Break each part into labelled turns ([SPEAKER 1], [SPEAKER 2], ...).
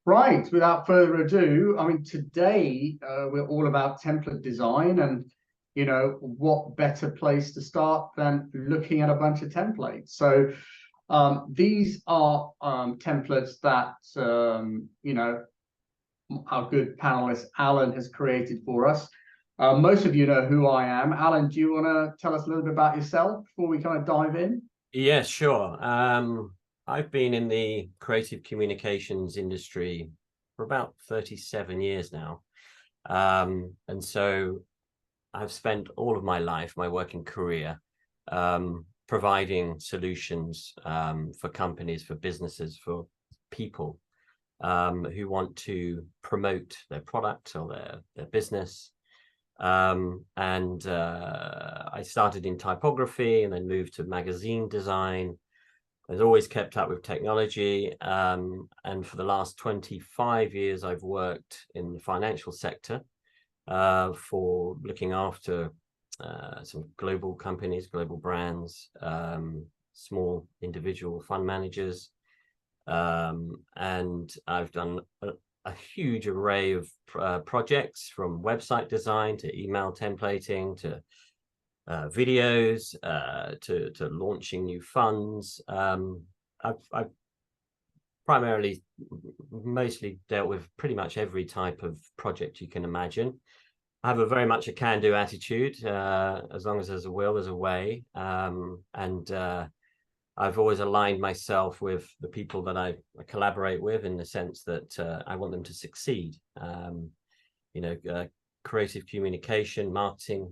[SPEAKER 1] Right, without further ado, I mean, today we're all about template design, and what better place to start than looking at a bunch of templates. So these are templates that our good panelist Alan has created for us. Most of you know who I am. Alan, do you want to tell us a little bit about yourself before we kind of dive in?
[SPEAKER 2] Yeah, sure. I've been in the creative communications industry for about 37 years now. And so I've spent all of my life, my working career, providing solutions for companies, for businesses, for people who want to promote their product or their business. I started in typography and then moved to magazine design. I've always kept up with technology, and for the last 25 years I've worked in the financial sector for looking after some global companies, global brands, small individual fund managers, and I've done a huge array of projects, from website design to email templating to videos to launching new funds. I've primarily mostly dealt with pretty much every type of project you can imagine. I have a very much a can-do attitude. As long as there's a will, there's a way. I've always aligned myself with the people that I collaborate with, in the sense that I want them to succeed. Creative communication, marketing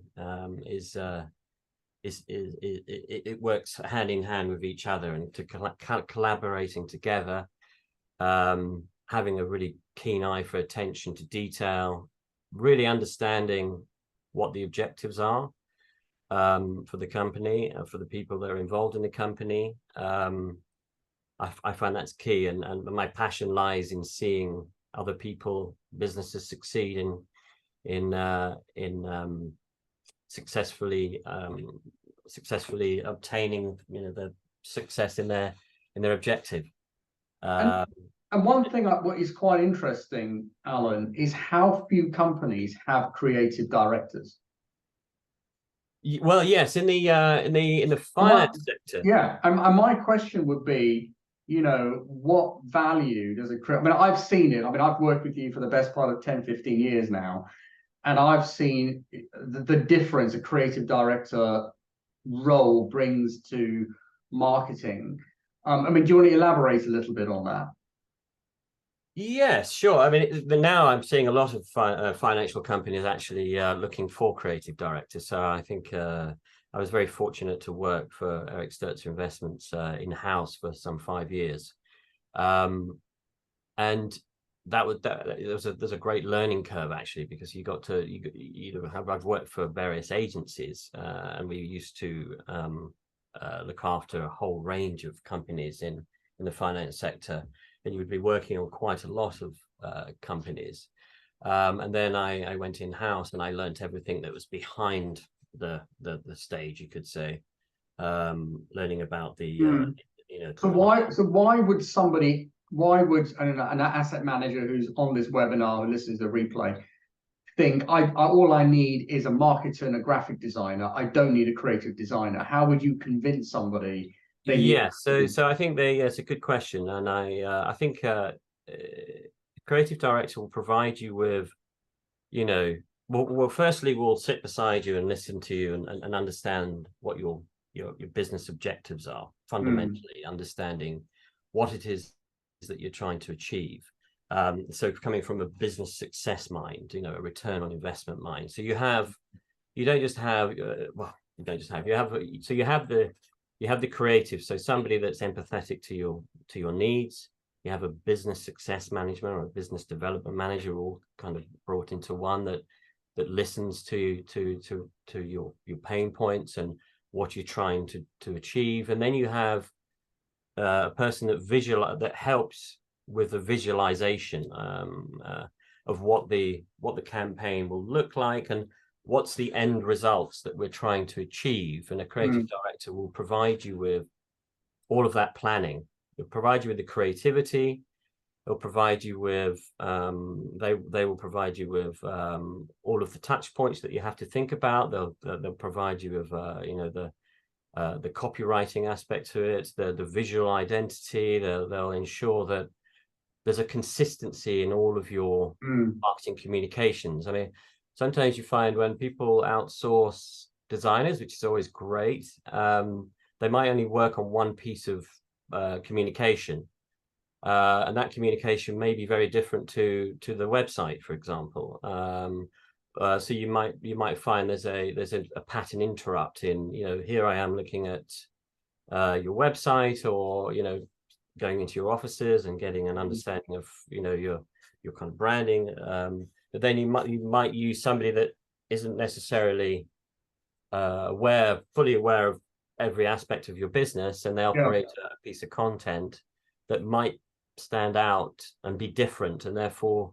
[SPEAKER 2] it works hand in hand with each other, and to collaborating together, having a really keen eye for attention to detail, really understanding what the objectives are for the company, for the people that are involved in the company. I find that's key, and my passion lies in seeing other people, businesses succeed in successfully obtaining the success in their objective.
[SPEAKER 1] And one thing what is quite interesting, Alan, is how few companies have creative directors.
[SPEAKER 2] Well, yes, in the finance sector.
[SPEAKER 1] Yeah, and my question would be, what value does it create? I mean, I've seen it. I mean, I've worked with you for the best part of 10, 15 years now, and I've seen the difference a creative director role brings to marketing. I mean, do you want to elaborate a little bit on that?
[SPEAKER 2] Yes, sure. I mean, now I'm seeing a lot of financial companies actually looking for creative directors. So I think I was very fortunate to work for Eric Sturzer Investments in-house for some 5 years, and there's a great learning curve, actually, because I've worked for various agencies, and we used to look after a whole range of companies in the finance sector. And you would be working on quite a lot of companies. And then I went in-house and I learned everything that was behind the stage, you could say, learning about the
[SPEAKER 1] So why would an asset manager who's on this webinar, and this is the replay, think all I need is a marketer and a graphic designer? I don't need a creative designer. How would you convince somebody?
[SPEAKER 2] So I think it's a good question, and I think creative director will provide you with, well, firstly, we'll sit beside you and listen to you and understand what your business objectives are, fundamentally understanding what it is that you're trying to achieve. So coming from a business success mind, a return on investment mind. So you have the creative, so somebody that's empathetic to your needs. You have a business success management or a business development manager, all kind of brought into one, that listens to your pain points and what you're trying to achieve. And then you have a person that helps with the visualization of what the campaign will look like and what's the end results that we're trying to achieve. And a creative director will provide you with all of that planning. It'll provide you with the creativity, They'll provide you with they will provide you with all of the touch points that you have to think about. They'll provide you with the copywriting aspect to it, the visual identity. They'll ensure that there's a consistency in all of your marketing communications. I mean, sometimes you find when people outsource designers, which is always great, they might only work on one piece of communication. And that communication may be very different to the website, for example. So you might find there's a pattern interrupt in, here I am looking at your website, or going into your offices and getting an understanding of your kind of branding. But then you might use somebody that isn't necessarily fully aware of every aspect of your business, and they'll create a piece of content that might stand out and be different, and therefore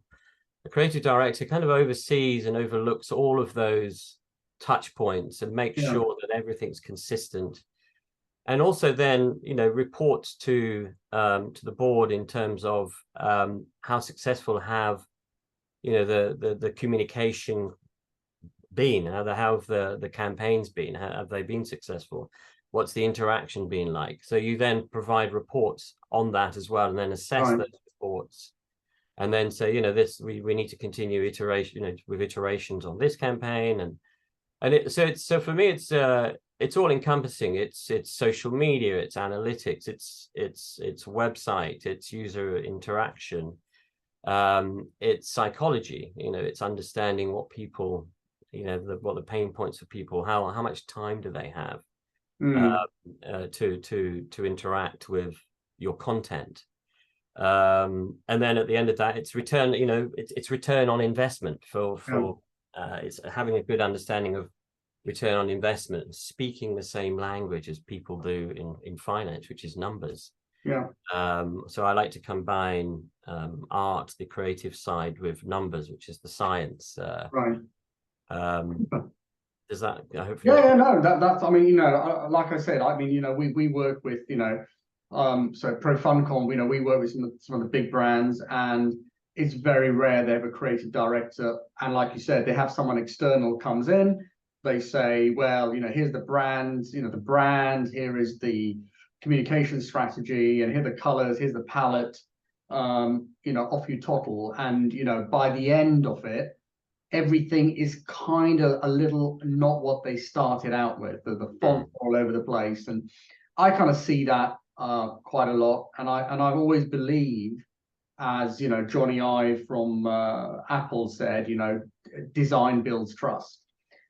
[SPEAKER 2] the creative director kind of oversees and overlooks all of those touch points and makes sure that everything's consistent, and also then reports to the board in terms of how successful have the communication been, how have the campaigns been, have they been successful, what's the interaction been like. So you then provide reports on that as well, and then assess those reports, and then say, this we need to continue iteration, with iterations on this campaign, so for me it's all encompassing. It's social media, it's analytics, it's website, it's user interaction, it's psychology, it's understanding what people, what the pain points of people, how much time do they have to interact with your content, and then at the end of that, it's return, it's return on investment for it's having a good understanding of return on investment, speaking the same language as people do in finance, which is numbers. So I like to combine art, the creative side, with numbers, which is the science. Does that hopefully?
[SPEAKER 1] No, that's, I mean, like I said, I mean, we work with, so ProFundCom, we work with some of the big brands, and it's very rare they have a creative director, and like you said, they have someone external comes in, they say, well, here's the brand, the brand, here is the communication strategy, and here are the colors, here's the palette, off you toddle, and by the end of it, everything is kind of a little not what they started out with. The font all over the place, and I kind of see that quite a lot. And I've always believed, as Johnny Ive from Apple said, design builds trust.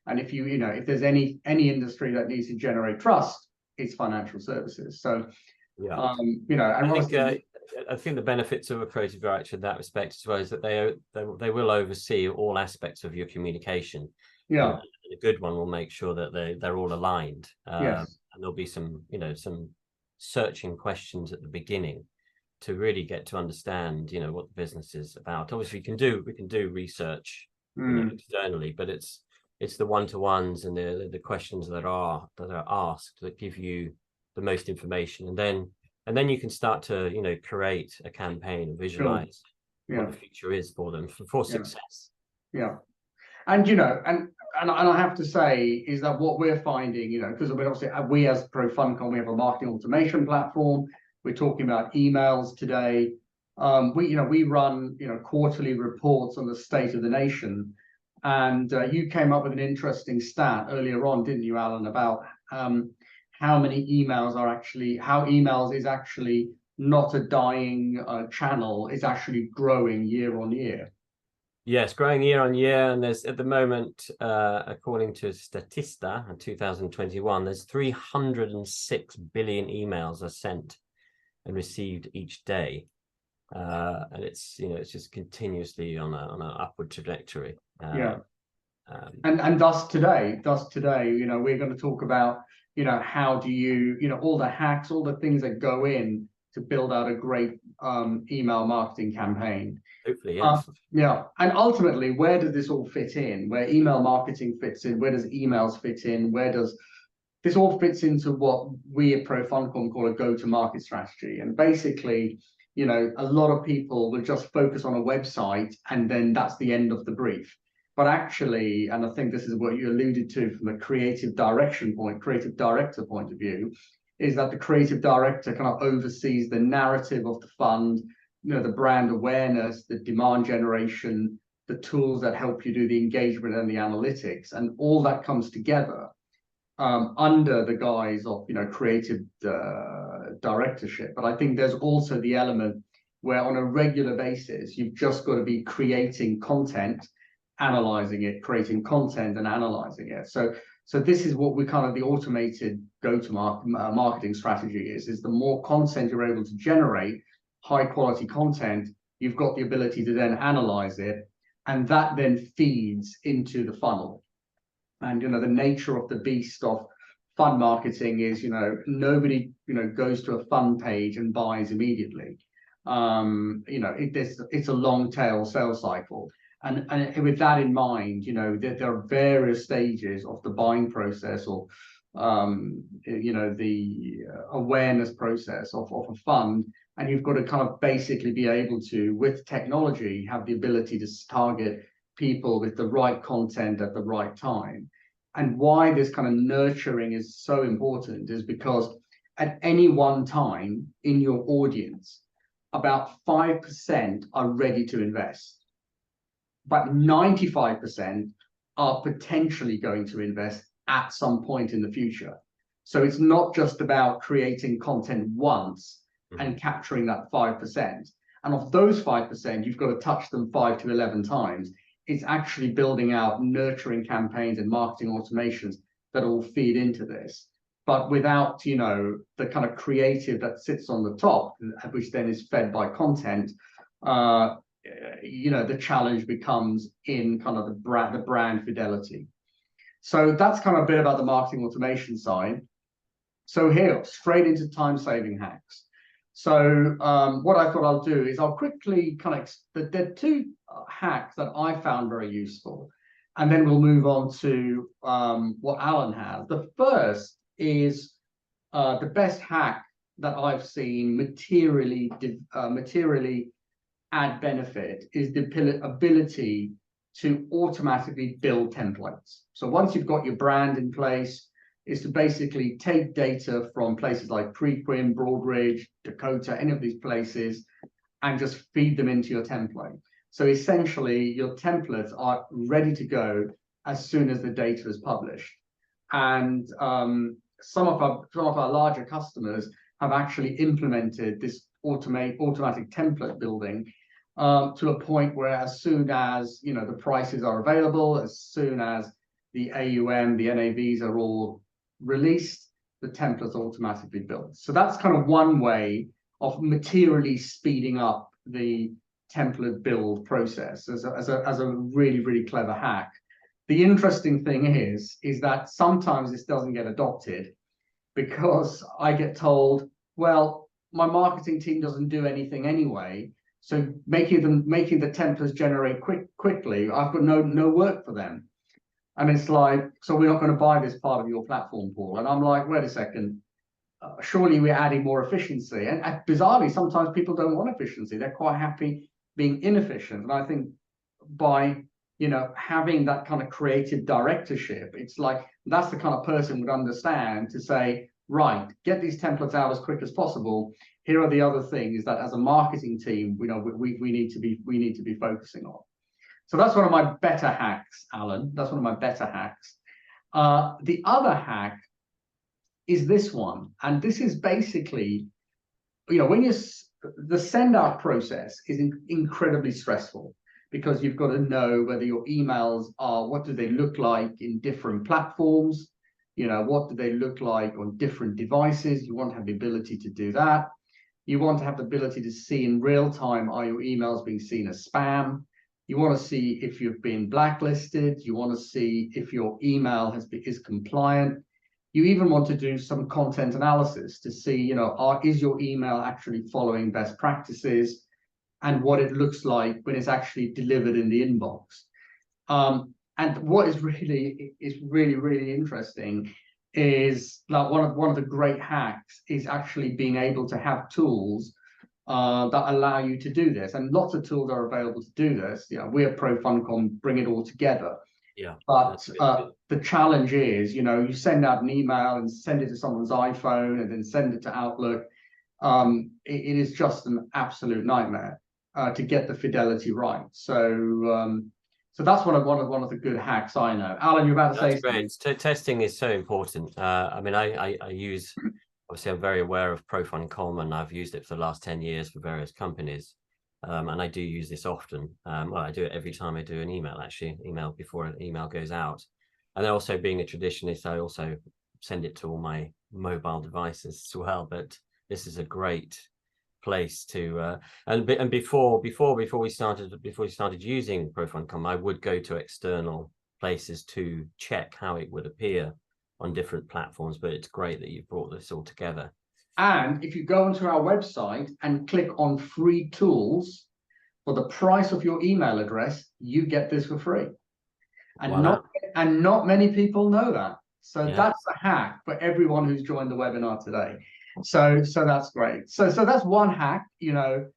[SPEAKER 1] And if if there's any industry that needs to generate trust, it's financial services. So
[SPEAKER 2] I think the benefits of a creative director in that respect as well is that they will oversee all aspects of your communication. A good one will make sure that they're all aligned. And there'll be some searching questions at the beginning to really get to understand what the business is about. Obviously we can do research externally, but it's the one-to-ones and the questions that are asked that give you the most information, and then you can start to create a campaign and visualize what the future is for them for success.
[SPEAKER 1] And and I have to say is that what we're finding, because obviously we as ProFundCom, we have a marketing automation platform. We're talking about emails today. We run quarterly reports on the state of the nation, and you came up with an interesting stat earlier on, didn't you, Alan, about how many emails how emails is actually not a dying channel, is actually growing year on year.
[SPEAKER 2] Yes, growing year on year, and there's at the moment, according to Statista in 2021, there's 306 billion emails are sent and received each day, and it's it's just continuously on an upward trajectory.
[SPEAKER 1] And thus today, we're going to talk about how do you all the hacks, all the things that go in to build out a great email marketing campaign.
[SPEAKER 2] Hopefully, yes.
[SPEAKER 1] And ultimately, where does this all fit in? Where email marketing fits in? Where does emails fit in? Where does this all fits into what we at ProFundCom call a go-to-market strategy? And basically, you know, a lot of people will just focus on a website and then that's the end of the brief. But actually, and I think this is what you alluded to from a creative director point of view, is that the creative director kind of oversees the narrative of the fund, you know, the brand awareness, the demand generation, the tools that help you do the engagement and the analytics, and all that comes together under the guise of, you know, creative directorship. But I think there's also the element where on a regular basis, you've just got to be creating content, analyzing it, creating content and analyzing it. So this is what we kind of the automated go-to-market marketing strategy is the more content you're able to generate, high quality content, you've got the ability to then analyze it, and that then feeds into the funnel. And, you know, the nature of the beast of fund marketing is, you know, nobody, you know, goes to a fund page and buys immediately. You know, it's a long tail sales cycle. And with that in mind, you know, there are various stages of the buying process or, you know, the awareness process of a fund. And you've got to kind of basically be able to, with technology, have the ability to target people with the right content at the right time. And why this kind of nurturing is so important is because at any one time in your audience, about 5% are ready to invest, but 95% are potentially going to invest at some point in the future. So it's not just about creating content once and capturing that 5%. And of those 5%, you've got to touch them 5 to 11 times. It's actually building out nurturing campaigns and marketing automations that all feed into this. But without, you know, the kind of creative that sits on the top, which then is fed by content, you know, the challenge becomes in kind of the brand fidelity. So that's kind of a bit about the marketing automation side. So here, straight into time-saving hacks. So what I thought I'll do is I'll quickly kind of, there are two hacks that I found very useful, and then we'll move on to what Alan has. The first is the best hack that I've seen materially add benefit is the ability to automatically build templates. So once you've got your brand in place, is to basically take data from places like Preqin, Broadridge, Dakota, any of these places, and just feed them into your template. So essentially, your templates are ready to go as soon as the data is published. And some of our larger customers have actually implemented this automatic template building to a point where as soon as, you know, the prices are available, as soon as the AUM, the NAVs are all released, the templates automatically built. So that's kind of one way of materially speeding up the template build process as a really, really clever hack. The interesting thing is that sometimes this doesn't get adopted because I get told, well, my marketing team doesn't do anything anyway, so making the templates generate quickly, I've got no work for them. And it's like, so we're not going to buy this part of your platform, Paul. And I'm like, wait a second, surely we're adding more efficiency. And bizarrely, sometimes people don't want efficiency. They're quite happy being inefficient. And I think by, you know, having that kind of creative directorship, it's like, that's the kind of person would understand to say, right, get these templates out as quick as possible. Here are the other things that as a marketing team, you know, we need to be focusing on. So that's one of my better hacks, Alan. That's one of my better hacks. The other hack is this one. And this is basically, you know, when the send out process is incredibly stressful because you've got to know whether your emails are, what do they look like in different platforms? You know, what do they look like on different devices? You want to have the ability to do that. You want to have the ability to see in real time, are your emails being seen as spam? You want to see if you've been blacklisted. You want to see if your email is compliant. You even want to do some content analysis to see, you know, is your email actually following best practices and what it looks like when it's actually delivered in the inbox. And what is really interesting is like one of the great hacks is actually being able to have tools that allow you to do this. And lots of tools are available to do this. You know, we at ProFundCom bring it all together.
[SPEAKER 2] Yeah.
[SPEAKER 1] But the challenge is, you know, you send out an email and send it to someone's iPhone and then send it to Outlook. It is just an absolute nightmare to get the fidelity right. So so that's one of the good hacks I know. Alan, you're about to say something.
[SPEAKER 2] That's great. Testing is so important. I mean, I use, obviously I'm very aware of ProFundCom, and I've used it for the last 10 years for various companies. And I do use this often. Well, I do it every time I do an email, actually, email before an email goes out. And then also, being a traditionalist, I also send it to all my mobile devices as well. But this is a great place to and before we started using ProFundCom, I would go to external places to check how it would appear on different platforms. But it's great that you've brought this all together.
[SPEAKER 1] And if you go onto our website and click on free tools, for the price of your email address, you get this for free. And
[SPEAKER 2] Wow.
[SPEAKER 1] not many people know that. So
[SPEAKER 2] Yeah.
[SPEAKER 1] that's a hack for everyone who's joined the webinar today. So that's great. So that's one hack, you know.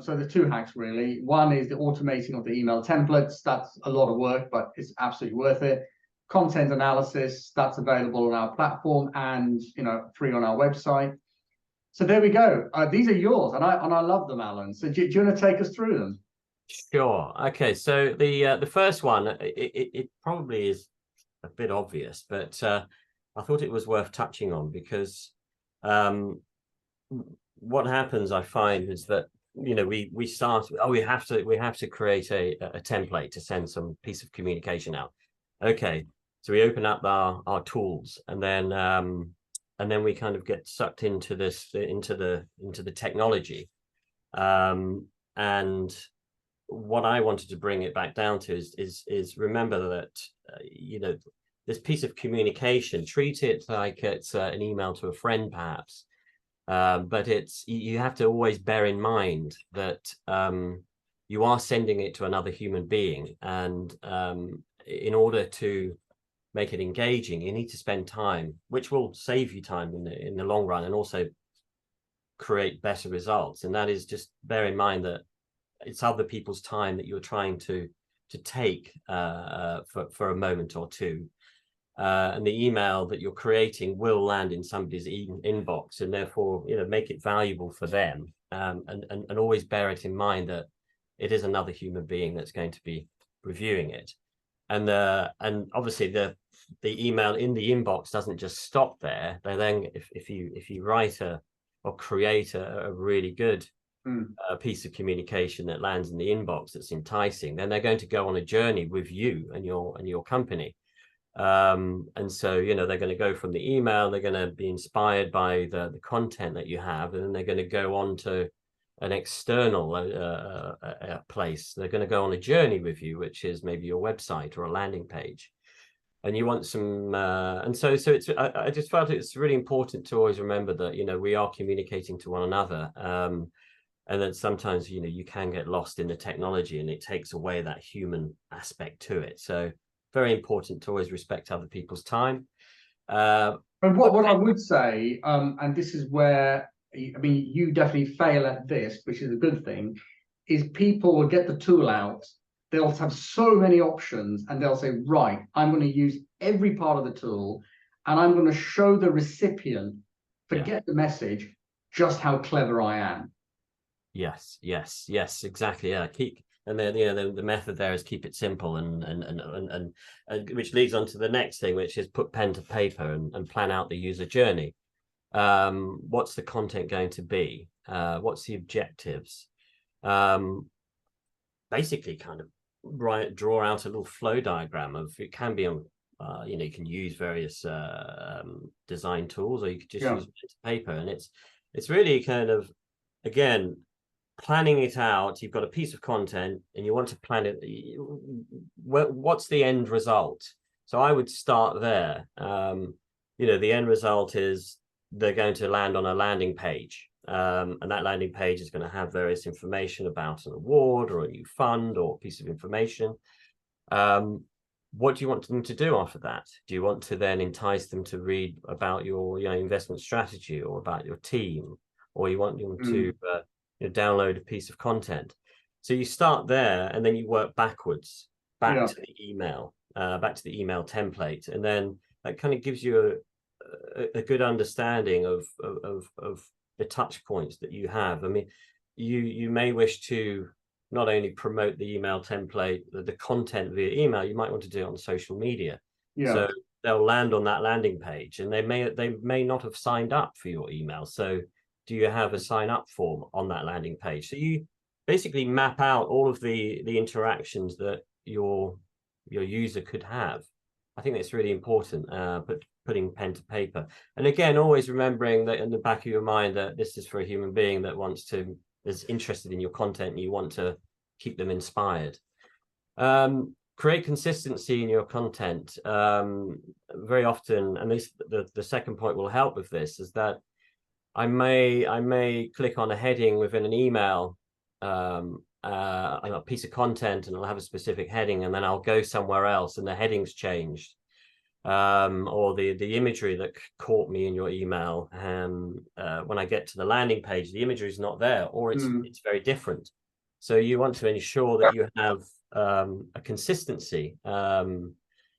[SPEAKER 1] So the two hacks really. One is the automating of the email templates. That's a lot of work, but it's absolutely worth it. Content analysis, that's available on our platform and, you know, free on our website. So there we go. These are yours, and I love them, Alan. So do you want to take us through them?
[SPEAKER 2] Sure. Okay. So the first one, it probably is a bit obvious, but I thought it was worth touching on, because what happens, I find, is that, you know, we start, we have to create a template to send some piece of communication out. Okay. So we open up our tools, and then we kind of get sucked into the technology. And what I wanted to bring it back down to is remember that you know, this piece of communication, treat it like it's an email to a friend, perhaps, but you have to always bear in mind that you are sending it to another human being, and in order to make it engaging, you need to spend time, which will save you time in the long run, and also create better results. And that is, just bear in mind that it's other people's time that you're trying to take for a moment or two, and the email that you're creating will land in somebody's inbox, and therefore, you know, make it valuable for them, and always bear it in mind that it is another human being that's going to be reviewing it. And obviously the email in the inbox doesn't just stop there. They then, if you write or create a really good piece of communication that lands in the inbox that's enticing, then they're going to go on a journey with you and your company. And so, you know, they're going to go from the email, they're going to be inspired by the content that you have, and then they're going to go on to an external place. They're going to go on a journey with you, which is maybe your website or a landing page. And you want some, and so it's, I just felt it's really important to always remember that, you know, we are communicating to one another. And then sometimes, you know, you can get lost in the technology, and it takes away that human aspect to it. So very important to always respect other people's time.
[SPEAKER 1] But what I would say, and this is where, I mean, you definitely fail at this, which is a good thing, is people will get the tool out, they'll have so many options, and they'll say, right, I'm going to use every part of the tool, and I'm going to show the recipient, forget the message, just how clever I am.
[SPEAKER 2] Yes, exactly. Yeah, and then, you know, the method there is keep it simple, and which leads on to the next thing, which is put pen to paper and plan out the user journey. What's the content going to be? What's the objectives? Basically, kind of draw out a little flow diagram of, it can be on, you know, you can use various design tools, or you could just use pen to paper, and it's really kind of, again, planning it out. You've got a piece of content and you want to plan it. What's the end result? So I would start there. You know, the end result is they're going to land on a landing page, and that landing page is going to have various information about an award or a new fund or piece of information. What do you want them to do after that? Do you want to then entice them to read about your investment strategy, or about your team, or you want them to download a piece of content. So you start there, and then you work backwards back to the email, back to the email template, and then that kind of gives you a good understanding of the touch points that you have. I mean, you may wish to not only promote the email template, the content via email, you might want to do it on social media. So they'll land on that landing page, and they may not have signed up for your email. So do you have a sign up form on that landing page? So you basically map out all of the interactions that your user could have. I think that's really important, but putting pen to paper. And again, always remembering that in the back of your mind that this is for a human being that is interested in your content, and you want to keep them inspired. Create consistency in your content. Very often, and the second point will help with this, is that I may click on a heading within an email, a piece of content, and I'll have a specific heading, and then I'll go somewhere else and the heading's changed, or the imagery that caught me in your email, when I get to the landing page, the imagery is not there, or it's very different. So you want to ensure that you have a consistency, in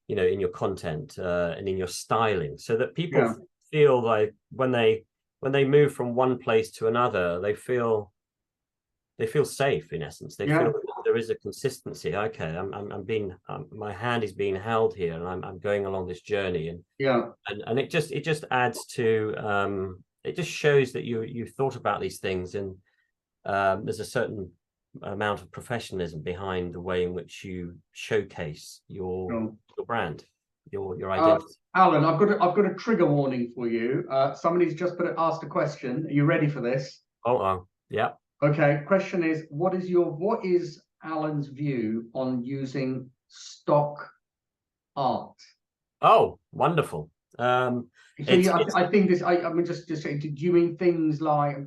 [SPEAKER 2] your content, and in your styling, so that people feel like when they move from one place to another, they feel safe, in essence. They feel that there is a consistency. Okay, I'm being my hand is being held here, and I'm going along this journey, and it just adds to it just shows that you thought about these things, and there's a certain amount of professionalism behind the way in which you showcase your brand, your identity.
[SPEAKER 1] Alan, I've got a trigger warning for you. Somebody's just asked a question. Are you ready for this?
[SPEAKER 2] Yeah.
[SPEAKER 1] Okay. Question is, what is Alan's view on using stock art?
[SPEAKER 2] Oh, wonderful.
[SPEAKER 1] I think this. I mean, just say, do you mean things like?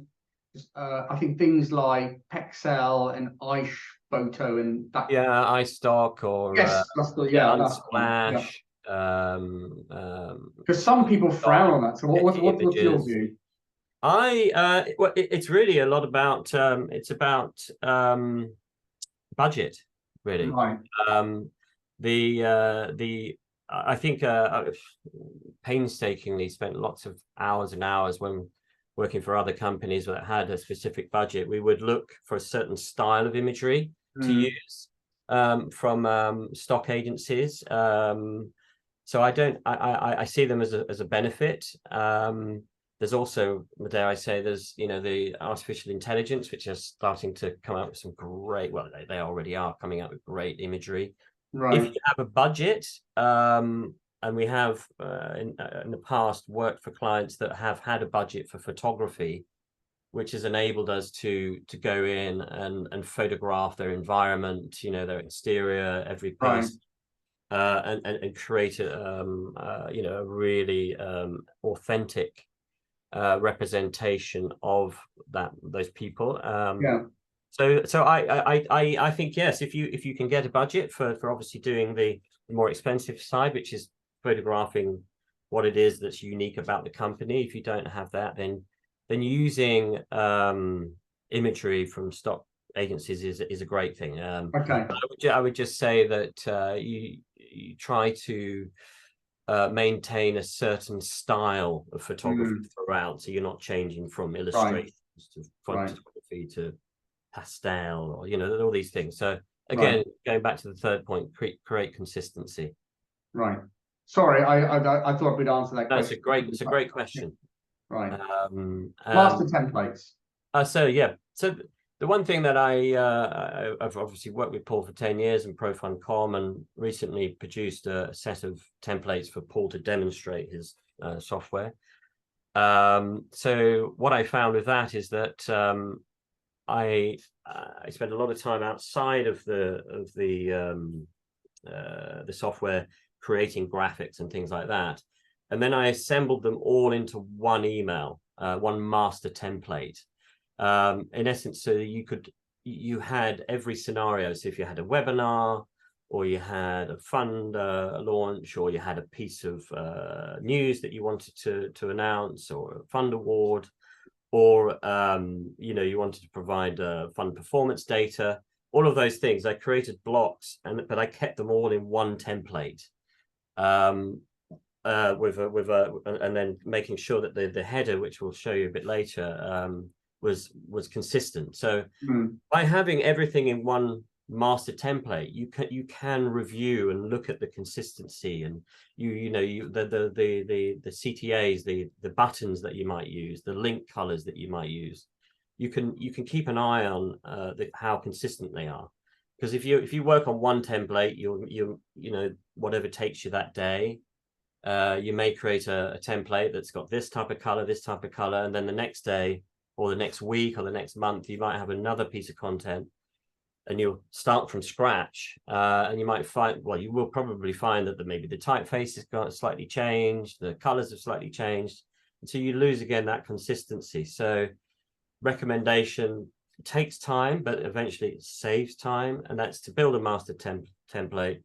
[SPEAKER 1] I think things like Pexel and iPhoto and that.
[SPEAKER 2] Yeah, iStock or Unsplash.
[SPEAKER 1] Because some people frown on that. So what's your view?
[SPEAKER 2] Well, it's really a lot about it's about budget, really.
[SPEAKER 1] Right.
[SPEAKER 2] I think painstakingly spent lots of hours and hours when working for other companies that had a specific budget. We would look for a certain style of imagery to use from stock agencies. So I see them as a benefit. There's also, dare I say, there's the artificial intelligence, which is starting to come out with some great, well, they already are coming out with great imagery.
[SPEAKER 1] Right.
[SPEAKER 2] If you have a budget, and we have in the past worked for clients that have had a budget for photography, which has enabled us to go in and photograph their environment, their exterior, every person, and create a really authentic representation of those people. So I think, yes, if you can get a budget for obviously doing the more expensive side, which is photographing what it is that's unique about the company. If you don't have that, then using imagery from stock agencies is a great thing. I would just say that you try to maintain a certain style of photography throughout, so you're not changing from illustrations to photography to pastel, or all these things. So again, going back to the third point, create consistency.
[SPEAKER 1] Right. Sorry, I thought we'd answer that question.
[SPEAKER 2] It's a great question.
[SPEAKER 1] Right. Master templates.
[SPEAKER 2] So the one thing that I've obviously worked with Paul for 10 years and ProFundCom, and recently produced a set of templates for Paul to demonstrate his software. So what I found with that is that I spent a lot of time outside of the software, creating graphics and things like that, and then I assembled them all into one email, one master template. In essence, so you had every scenario. So if you had a webinar, or you had a fund launch, or you had a piece of news that you wanted to announce, or a fund award, or you know, you wanted to provide fund performance data, all of those things. I created blocks, but I kept them all in one template, and then making sure that the header, which we'll show you a bit later, was consistent. So by having everything in one master template, you can review and look at the consistency, and the CTAs, the buttons that you might use, the link colors that you might use. You can keep an eye on how consistent they are, because if you work on one template, you know, whatever takes you that day, you may create a template that's got this type of color, and then the next day or the next week or the next month, you might have another piece of content, and you'll start from scratch, and you might find, well, you will probably find that maybe the typeface has got slightly changed, the colors have slightly changed, and so you lose again that consistency. So recommendation takes time, but eventually it saves time, and that's to build a master template,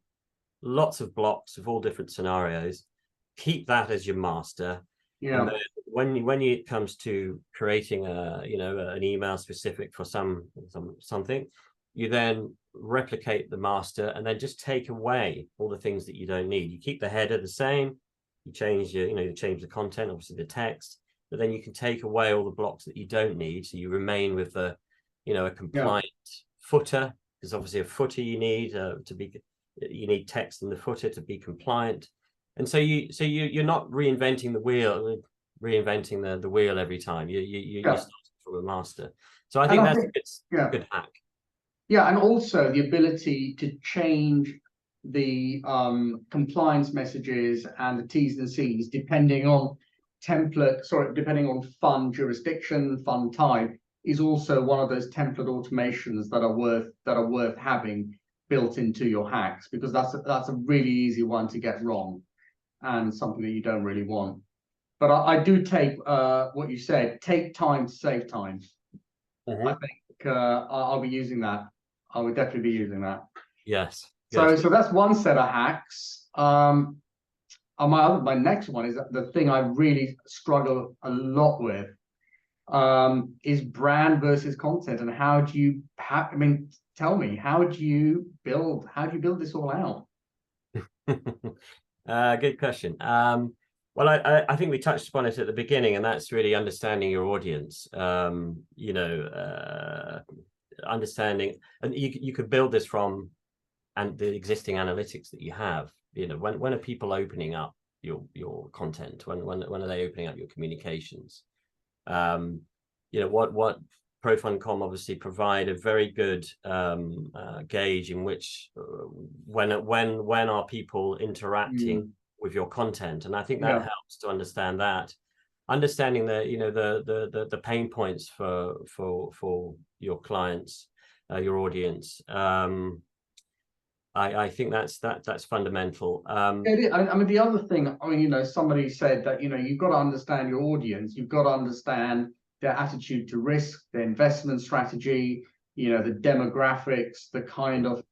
[SPEAKER 2] lots of blocks of all different scenarios. Keep that as your master.
[SPEAKER 1] Yeah.
[SPEAKER 2] And then when it comes to creating an email specific for something, you then replicate the master and then just take away all the things that you don't need. You keep the header the same, you change you change the content, obviously the text, but then you can take away all the blocks that you don't need. So you remain with a compliant footer, because obviously a footer you need you need text in the footer to be compliant. And so you're not reinventing the wheel every time. You start from a master. So I think it's a good hack.
[SPEAKER 1] Yeah, and also the ability to change the compliance messages and the T's and C's depending on depending on fund jurisdiction, fund type, is also one of those template automations that are worth having built into your hacks, because that's a really easy one to get wrong, and something that you don't really want. But I do take what you said, take time to save time. I think I'll be using that. I would definitely be using that.
[SPEAKER 2] Yes.
[SPEAKER 1] So that's one set of hacks. My next one is the thing I really struggle a lot with, is brand versus content, and how do you tell me, how do you build this all out?
[SPEAKER 2] Good question. Well, I think we touched upon it at the beginning, and that's really understanding your audience. Understanding, and you could build this from the existing analytics that you have. When are people opening up your content? When are they opening up your communications? What ProFundCom obviously provide a very good gauge in which when are people interacting with your content, and I think that helps to understand that. Understanding the pain points for your clients, your audience. I think that's fundamental.
[SPEAKER 1] The other thing, somebody said that you've got to understand your audience, you've got to understand their attitude to risk, their investment strategy, the demographics, the kind of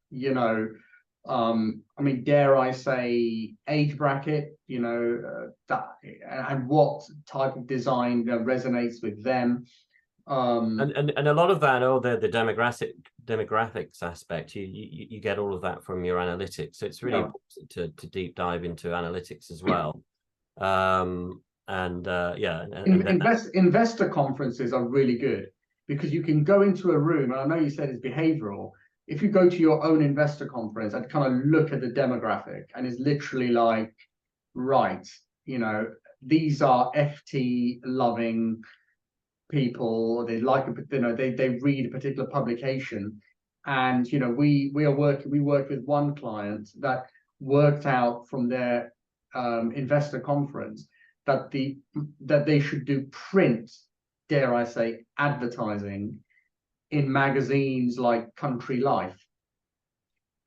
[SPEAKER 1] dare I say, age bracket, and what type of design resonates with them.
[SPEAKER 2] And a lot of that, the demographics aspect, you get all of that from your analytics. So it's really important to deep dive into analytics as well.
[SPEAKER 1] Investor conferences are really good, because you can go into a room, and I know you said it's behavioral. If you go to your own investor conference and kind of look at the demographic, and it's literally like, right, these are FT loving people. They they read a particular publication, and we worked with one client that worked out from their investor conference that they should do print, dare I say, advertising in magazines like Country Life,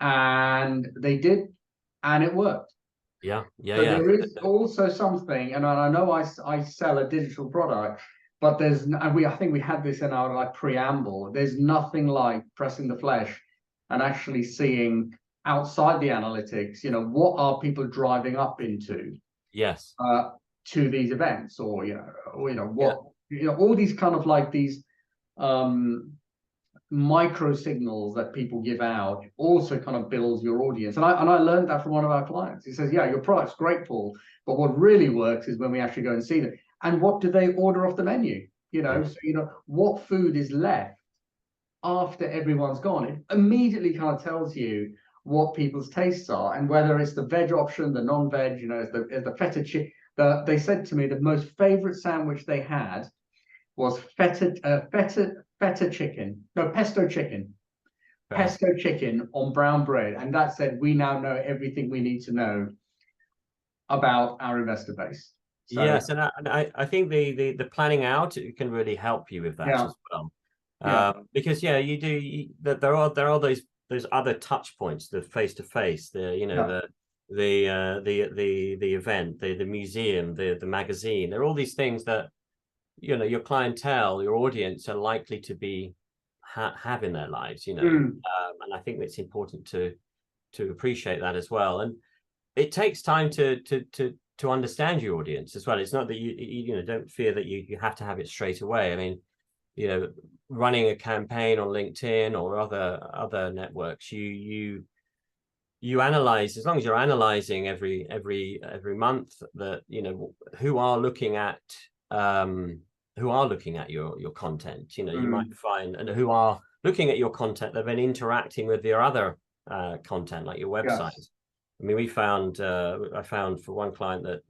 [SPEAKER 1] and they did, and it worked. So there is also something, and I know I sell a digital product, but I think we had this in our preamble. There's nothing like pressing the flesh and actually seeing outside the analytics, what are people driving up into? To these events, or You know, all these kind of like these micro signals that people give out also kind of builds your audience. And I learned that from one of our clients. He says, yeah, your product's great, Paul, but what really works is when we actually go and see them. And what do they order off the menu? You know, so, you know, what food is left after everyone's gone? It immediately kind of tells you what people's tastes are, and whether it's the veg option, the non-veg, you know, it's the feta chicken. They said to me the most favorite sandwich they had was pesto chicken on brown bread. And that said, we now know everything we need to know about our investor base. So,
[SPEAKER 2] yes, and I think the planning out, it can really help you with that as well. Because there are those other touch points, the face to face, the event, the museum, the magazine. There are all these things that, you know, your clientele, your audience are likely to be have in their lives, you know. And I think it's important to appreciate that as well. And it takes time to understand your audience as well. It's not that you know, don't fear that you have to have it straight away. I mean, you know, running a campaign on LinkedIn or other networks, you analyze, as long as you're analyzing every month, that, you know, who are looking at your content. You know, you might find, and who are looking at your content, they've been interacting with your other content, like your website. Yes. I mean, I found for one client that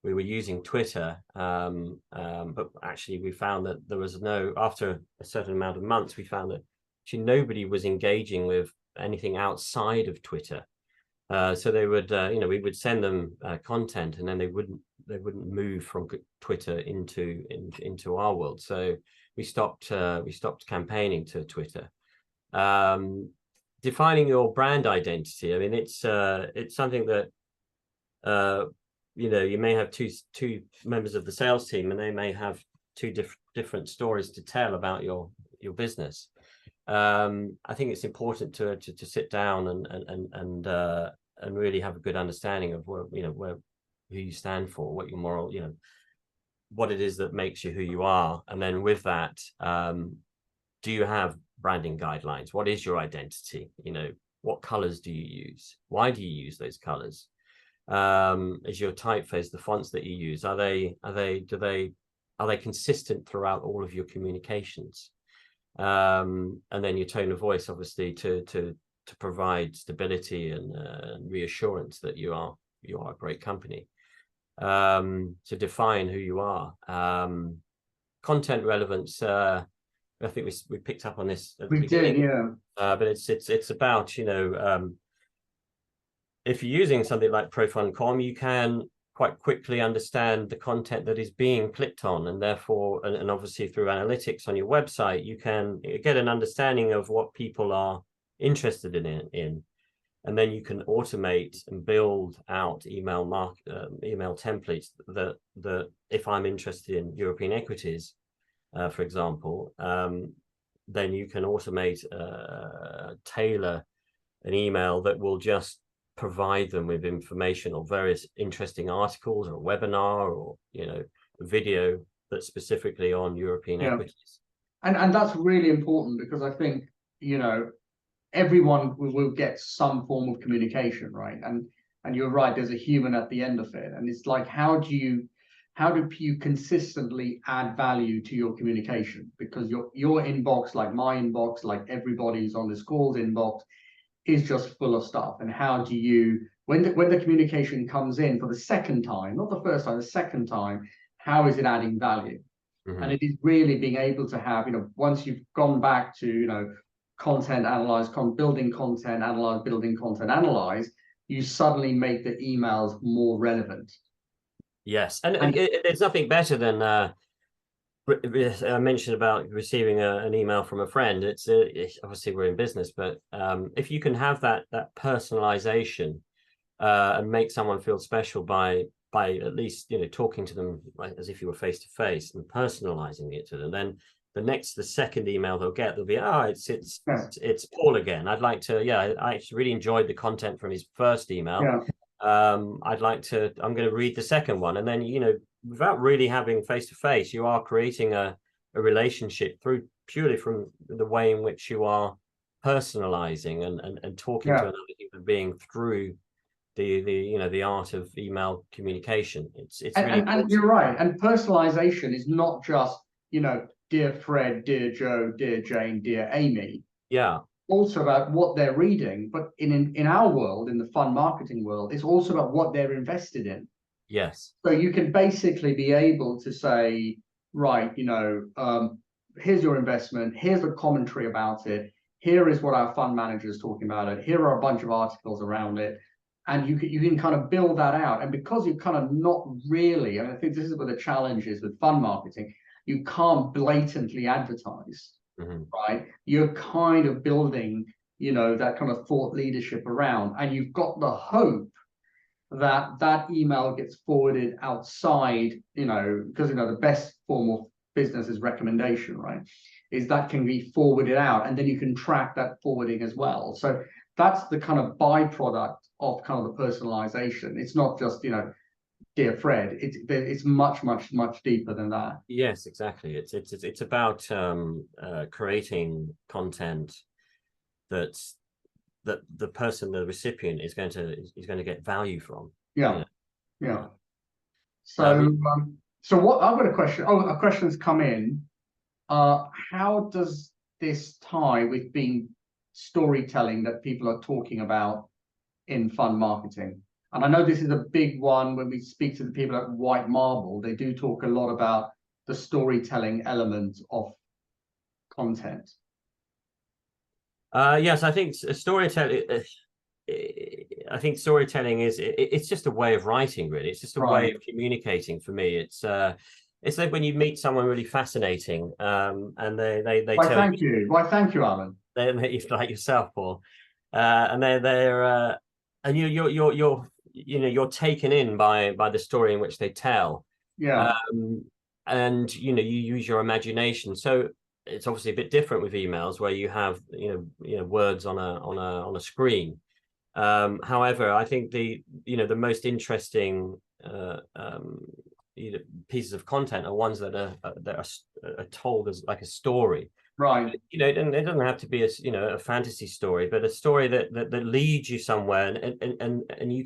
[SPEAKER 2] we were using Twitter, but actually we found that there was after a certain amount of months, we found that actually nobody was engaging with anything outside of Twitter. So they would, you know, we would send them content, and then they wouldn't move from Twitter into our world. So we stopped campaigning to Twitter. Defining your brand identity. I mean, it's something that you know, you may have two members of the sales team, and they may have two different stories to tell about your business. I think it's important to sit down and really have a good understanding of who you stand for, what your moral, you know, what it is that makes you who you are. And then with that, do you have branding guidelines? What is your identity? You know, what colors do you use? Why do you use those colors? Is your typeface, the fonts that you use, are they consistent throughout all of your communications? And then your tone of voice, obviously, to provide stability and reassurance that you are a great company. To define who you are. Content relevance. I think we picked up on this at the beginning.
[SPEAKER 1] Did, yeah.
[SPEAKER 2] But it's about, you know, if you're using something like ProFundCom, you can quite quickly understand the content that is being clicked on, and therefore, and obviously through analytics on your website, you can get an understanding of what people are interested in. And then you can automate and build out email templates that if I'm interested in European equities, for example, then you can automate, tailor an email that will just provide them with information or various interesting articles or a webinar or, you know, a video that's specifically on European equities.
[SPEAKER 1] And that's really important, because I think, you know, everyone will get some form of communication, right? And you're right, there's a human at the end of it. And it's like, how do you consistently add value to your communication? Because your inbox, like my inbox, like everybody's on this call's inbox, is just full of stuff. And how do you, when the communication comes in for the second time, not the first time, the second time, how is it adding value? And it is really being able to have, you know, once you've gone back to, you know, content analyze, building content analyze, building content analyze, you suddenly make the emails more relevant.
[SPEAKER 2] Yes, and there's nothing better than I mentioned about receiving an email from a friend. It's obviously we're in business, but if you can have that personalization and make someone feel special by at least, you know, talking to them as if you were face to face and personalizing it to them, then the second email they'll get, they'll be, it's Paul again. I'd like to, I actually really enjoyed the content from his first email. I'm going to read the second one. And then, you know, without really having face to face, you are creating a relationship through purely from the way in which you are personalizing and talking to another human being through the art of email communication. It's really important.
[SPEAKER 1] And you're right. And personalization is not just, dear Fred, dear Joe, dear Jane, dear Amy.
[SPEAKER 2] Yeah.
[SPEAKER 1] Also about what they're reading, but in our world, in the fund marketing world, it's also about what they're invested in.
[SPEAKER 2] Yes.
[SPEAKER 1] So you can basically be able to say, right, here's your investment, here's the commentary about it, here is what our fund manager is talking about it, here are a bunch of articles around it, and you can kind of build that out. And because you're kind of not really, and I think this is where the challenge is with fund marketing, you can't blatantly advertise, right? You're kind of building, that kind of thought leadership around, and you've got the hope that email gets forwarded outside, because the best form of business is recommendation, right? Is that can be forwarded out, and then you can track that forwarding as well. So that's the kind of byproduct of kind of the personalization. It's not just, dear Fred. It's much, much, much deeper than that.
[SPEAKER 2] Yes, exactly. It's about creating content that the person, the recipient, is going to get value from.
[SPEAKER 1] Yeah. So so what I've got a question. Oh, a question's come in. How does this tie with being storytelling that people are talking about in fund marketing? And I know this is a big one when we speak to the people at White Marble. They do talk a lot about the storytelling element of content.
[SPEAKER 2] Yes, I think storytelling. I think storytelling it's just a way of writing, really. It's just a way of communicating for me. It's like when you meet someone really fascinating, and they
[SPEAKER 1] Why,
[SPEAKER 2] tell
[SPEAKER 1] thank you. Why, thank you, Alan.
[SPEAKER 2] They like yourself, Paul, and they're and you're taken in by the story in which they tell.
[SPEAKER 1] Yeah.
[SPEAKER 2] And you use your imagination. So it's obviously a bit different with emails where you have words on a screen. However, I think the most interesting pieces of content are ones that are told as like a story.
[SPEAKER 1] Right.
[SPEAKER 2] It doesn't have to be a fantasy story, but a story that leads you somewhere, and you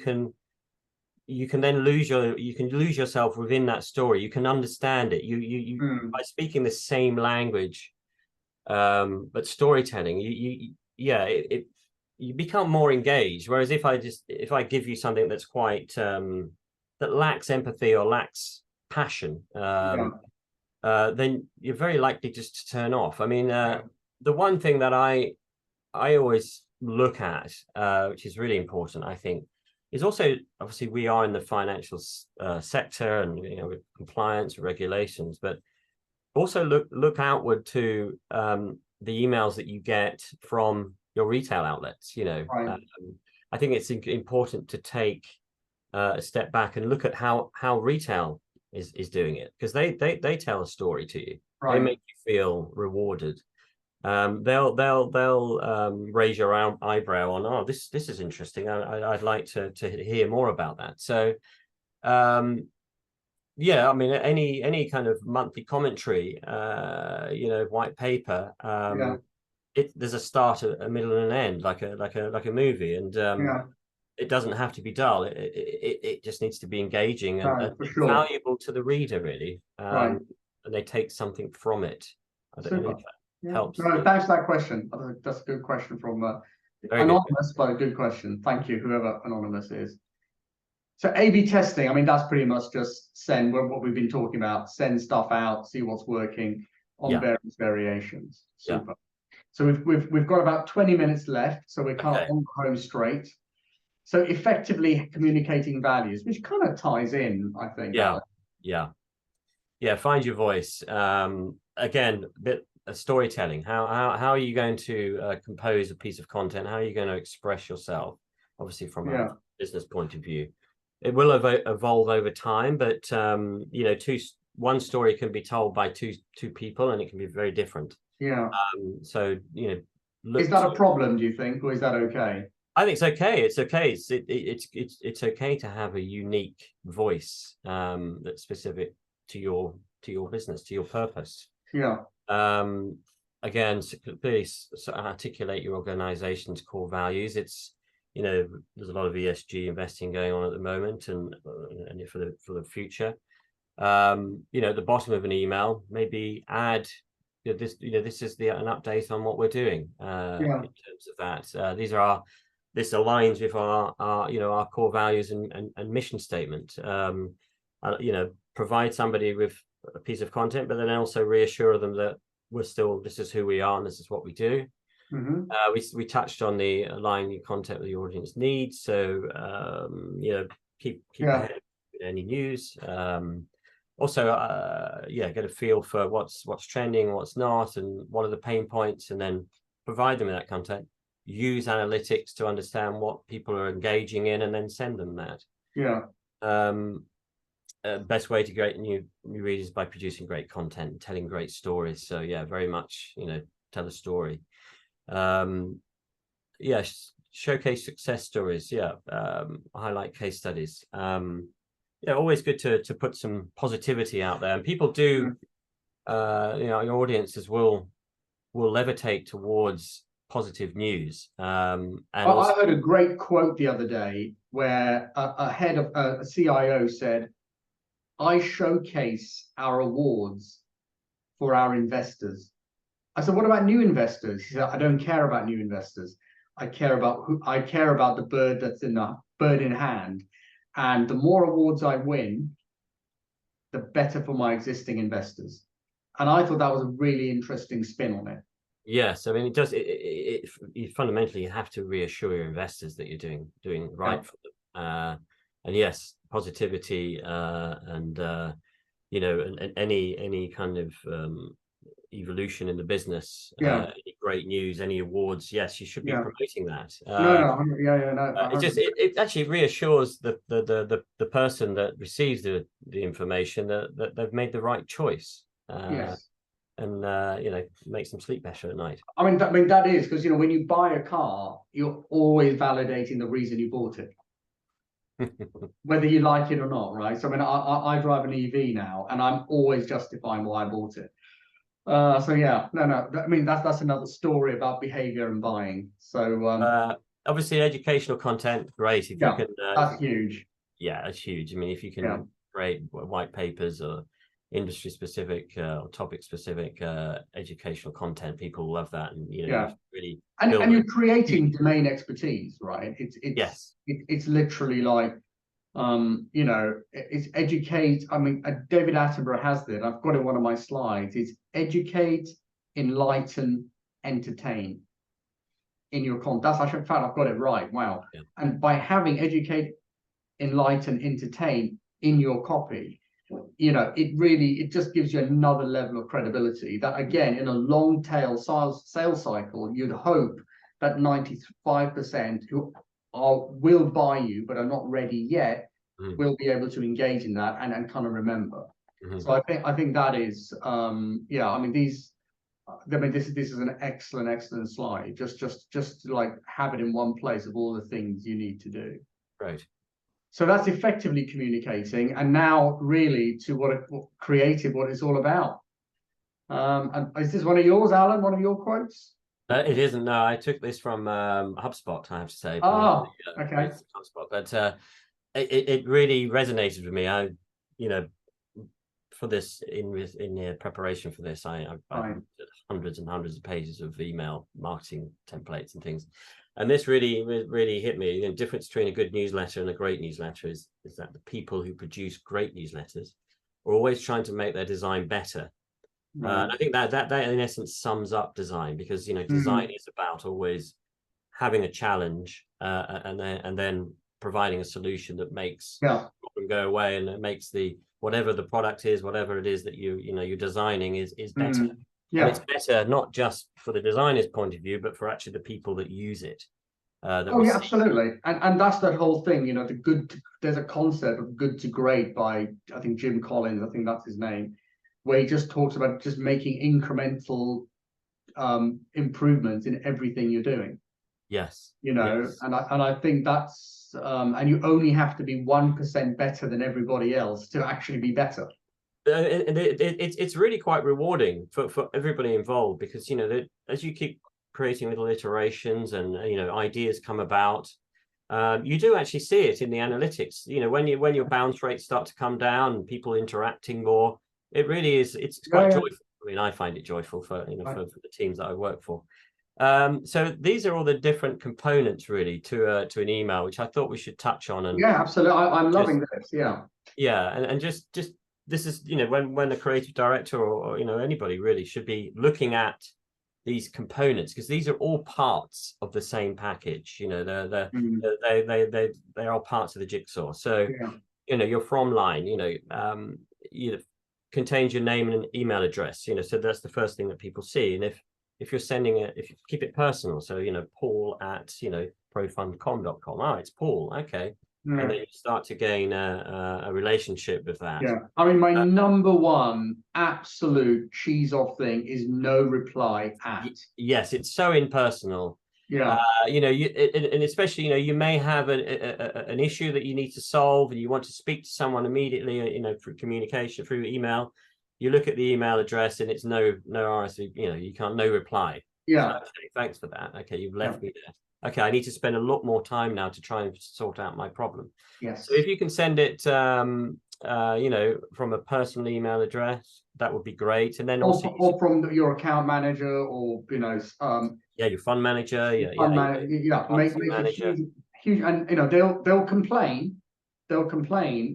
[SPEAKER 2] can then lose yourself within that story. You can understand it. You by speaking the same language, but storytelling, you become more engaged. Whereas if I give you something that's quite that lacks empathy or lacks passion, then you're very likely just to turn off. I mean, the one thing that I always look at, which is really important, I think, is also, obviously we are in the financial sector, and with compliance, regulations, but also look outward to the emails that you get from your retail outlets. I think it's important to take a step back and look at how retail is doing it, because they tell a story to you. They make you feel rewarded. They'll raise your eyebrow on, oh, this is interesting. I'd like to hear more about that. So I mean, any kind of monthly commentary, white paper, there's a start, a middle, and an end, like a movie, and it doesn't have to be dull. It just needs to be engaging and valuable to the reader, really. And they take something from it. I don't know if that helps.
[SPEAKER 1] No, thanks for that question. That's a good question from anonymous, but a good question. Thank you, whoever anonymous is. So A/B testing, I mean, that's pretty much just send what we've been talking about, send stuff out, see what's working on various variations. Super. So we've got about 20 minutes left, so we're kind of on the home straight. So effectively communicating values, which kind of ties in, I think.
[SPEAKER 2] Find your voice. Again, a bit of storytelling. How are you going to compose a piece of content? How are you going to express yourself? Obviously, from a business point of view, it will evolve over time. But one story can be told by two people, and it can be very different.
[SPEAKER 1] Yeah.
[SPEAKER 2] So
[SPEAKER 1] is that a problem, do you think, or is that okay?
[SPEAKER 2] I think it's okay. It's okay. It's okay to have a unique voice that's specific to your business, to your purpose.
[SPEAKER 1] Yeah.
[SPEAKER 2] Again, please articulate your organization's core values. It's, there's a lot of ESG investing going on at the moment, and for the future. At the bottom of an email, maybe add this. This is an update on what we're doing in terms of that. This aligns with our core values and mission statement. Provide somebody with a piece of content, but then also reassure them that this is who we are and this is what we do. We touched on the align your content with the audience needs. So keep ahead of any news. Also, get a feel for what's trending, what's not, and what are the pain points, and then provide them with that content. Use analytics to understand what people are engaging in, and then send them that. Best way to get new readers by producing great content and telling great stories. So very much tell a story. Showcase success stories. Highlight case studies. Always good to put some positivity out there, and people do. Your audiences will levitate towards positive news. And
[SPEAKER 1] I heard a great quote the other day where a head of a CIO said, "I showcase our awards for our investors." I said, "What about new investors?" He said, "I don't care about new investors. I care about the bird that's in the bird in hand. And the more awards I win, the better for my existing investors." And I thought that was a really interesting spin on it.
[SPEAKER 2] Yes, I mean, it does. You fundamentally have to reassure your investors that you're doing right for them. And yes, positivity and any kind of evolution in the business, any great news, any awards, yes, you should be promoting that. It actually reassures the person that receives the information that they've made the right choice. And makes them sleep better at night.
[SPEAKER 1] I mean that is because when you buy a car, you're always validating the reason you bought it. Whether you like it or not, right? So I mean, I drive an EV now, and I'm always justifying why I bought it. I mean, that's another story about behavior and buying. So
[SPEAKER 2] obviously, educational content, great. If you can,
[SPEAKER 1] that's huge.
[SPEAKER 2] Yeah, that's huge. I mean, if you can create white papers or industry specific or topic specific educational content, people love that, and really. And
[SPEAKER 1] you're creating domain expertise, right? It's literally like. It's educate. I mean, David Attenborough has it. I've got it on one of my slides. It's educate, enlighten, entertain in your content. That's actually, in fact, I've got it right. Wow. Yeah. And by having educate, enlighten, entertain in your copy, it just gives you another level of credibility that, again, in a long tail sales cycle, you'd hope that 95% who will buy you but are not ready yet will be able to engage in that and kind of remember. So I think that is I mean this is an excellent slide, just to like have it in one place of all the things you need to do.
[SPEAKER 2] Right.
[SPEAKER 1] So that's effectively communicating, and now really to what it's all about. And is this one of yours, Alan? One of your quotes?
[SPEAKER 2] It isn't. No, I took this from HubSpot, I have to say.
[SPEAKER 1] Okay.
[SPEAKER 2] HubSpot, but it really resonated with me. For this in the preparation for this, I did hundreds and hundreds of pages of email marketing templates and things, and this really hit me. The difference between a good newsletter and a great newsletter is that the people who produce great newsletters are always trying to make their design better. And I think that in essence sums up design, because design is about always having a challenge and then providing a solution that makes them go away, and it makes whatever the product is, whatever it is that you're designing is better. And it's better not just for the designer's point of view, but for actually the people that use it.
[SPEAKER 1] Absolutely. And that's that whole thing, there's a concept of good to great by, I think, Jim Collins, I think that's his name, where he just talks about just making incremental improvements in everything you're doing.
[SPEAKER 2] Yes.
[SPEAKER 1] You know,
[SPEAKER 2] Yes.
[SPEAKER 1] and I think that's and you only have to be 1% better than everybody else to actually be better.
[SPEAKER 2] And it's really quite rewarding for everybody involved, because, you know, that as you keep creating little iterations and, you know, ideas come about, you do actually see it in the analytics. You know, when your bounce rates start to come down and people interacting more, it really is, it's quite joyful. I mean, I find it joyful for, you know, for the teams that I work for. So these are all the different components really to an email, which I thought we should touch on. And
[SPEAKER 1] yeah, absolutely. I'm loving this.
[SPEAKER 2] Yeah, and just this is, you know, when a creative director or you know, anybody really should be looking at these components, because these are all parts of the same package. You know, they are all parts of the jigsaw. So you know, your from line, you know, contains your name and an email address. You know, so that's the first thing that people see. And if you're sending it, if you keep it personal, so, you know, Paul at, you know, ProFundCom.com. Oh, it's Paul. Okay. And then you start to gain a relationship with that.
[SPEAKER 1] Yeah, I mean, my number one absolute cheese off thing is no reply at.
[SPEAKER 2] Yes, it's so impersonal.
[SPEAKER 1] Yeah.
[SPEAKER 2] You know, and especially, you know, you may have an issue that you need to solve, and you want to speak to someone immediately, you know, through communication, through email. You look at the email address and it's no RSV, you know, you can't, no reply.
[SPEAKER 1] Yeah.
[SPEAKER 2] So, okay, thanks for that. Okay, you've left me there. Okay, I need to spend a lot more time now to try and sort out my problem.
[SPEAKER 1] Yes.
[SPEAKER 2] So if you can send it, you know, from a personal email address, that would be great. And then also,
[SPEAKER 1] or from your account manager, or, you know,
[SPEAKER 2] yeah, your fund manager,
[SPEAKER 1] make a huge, and, you know, they'll complain,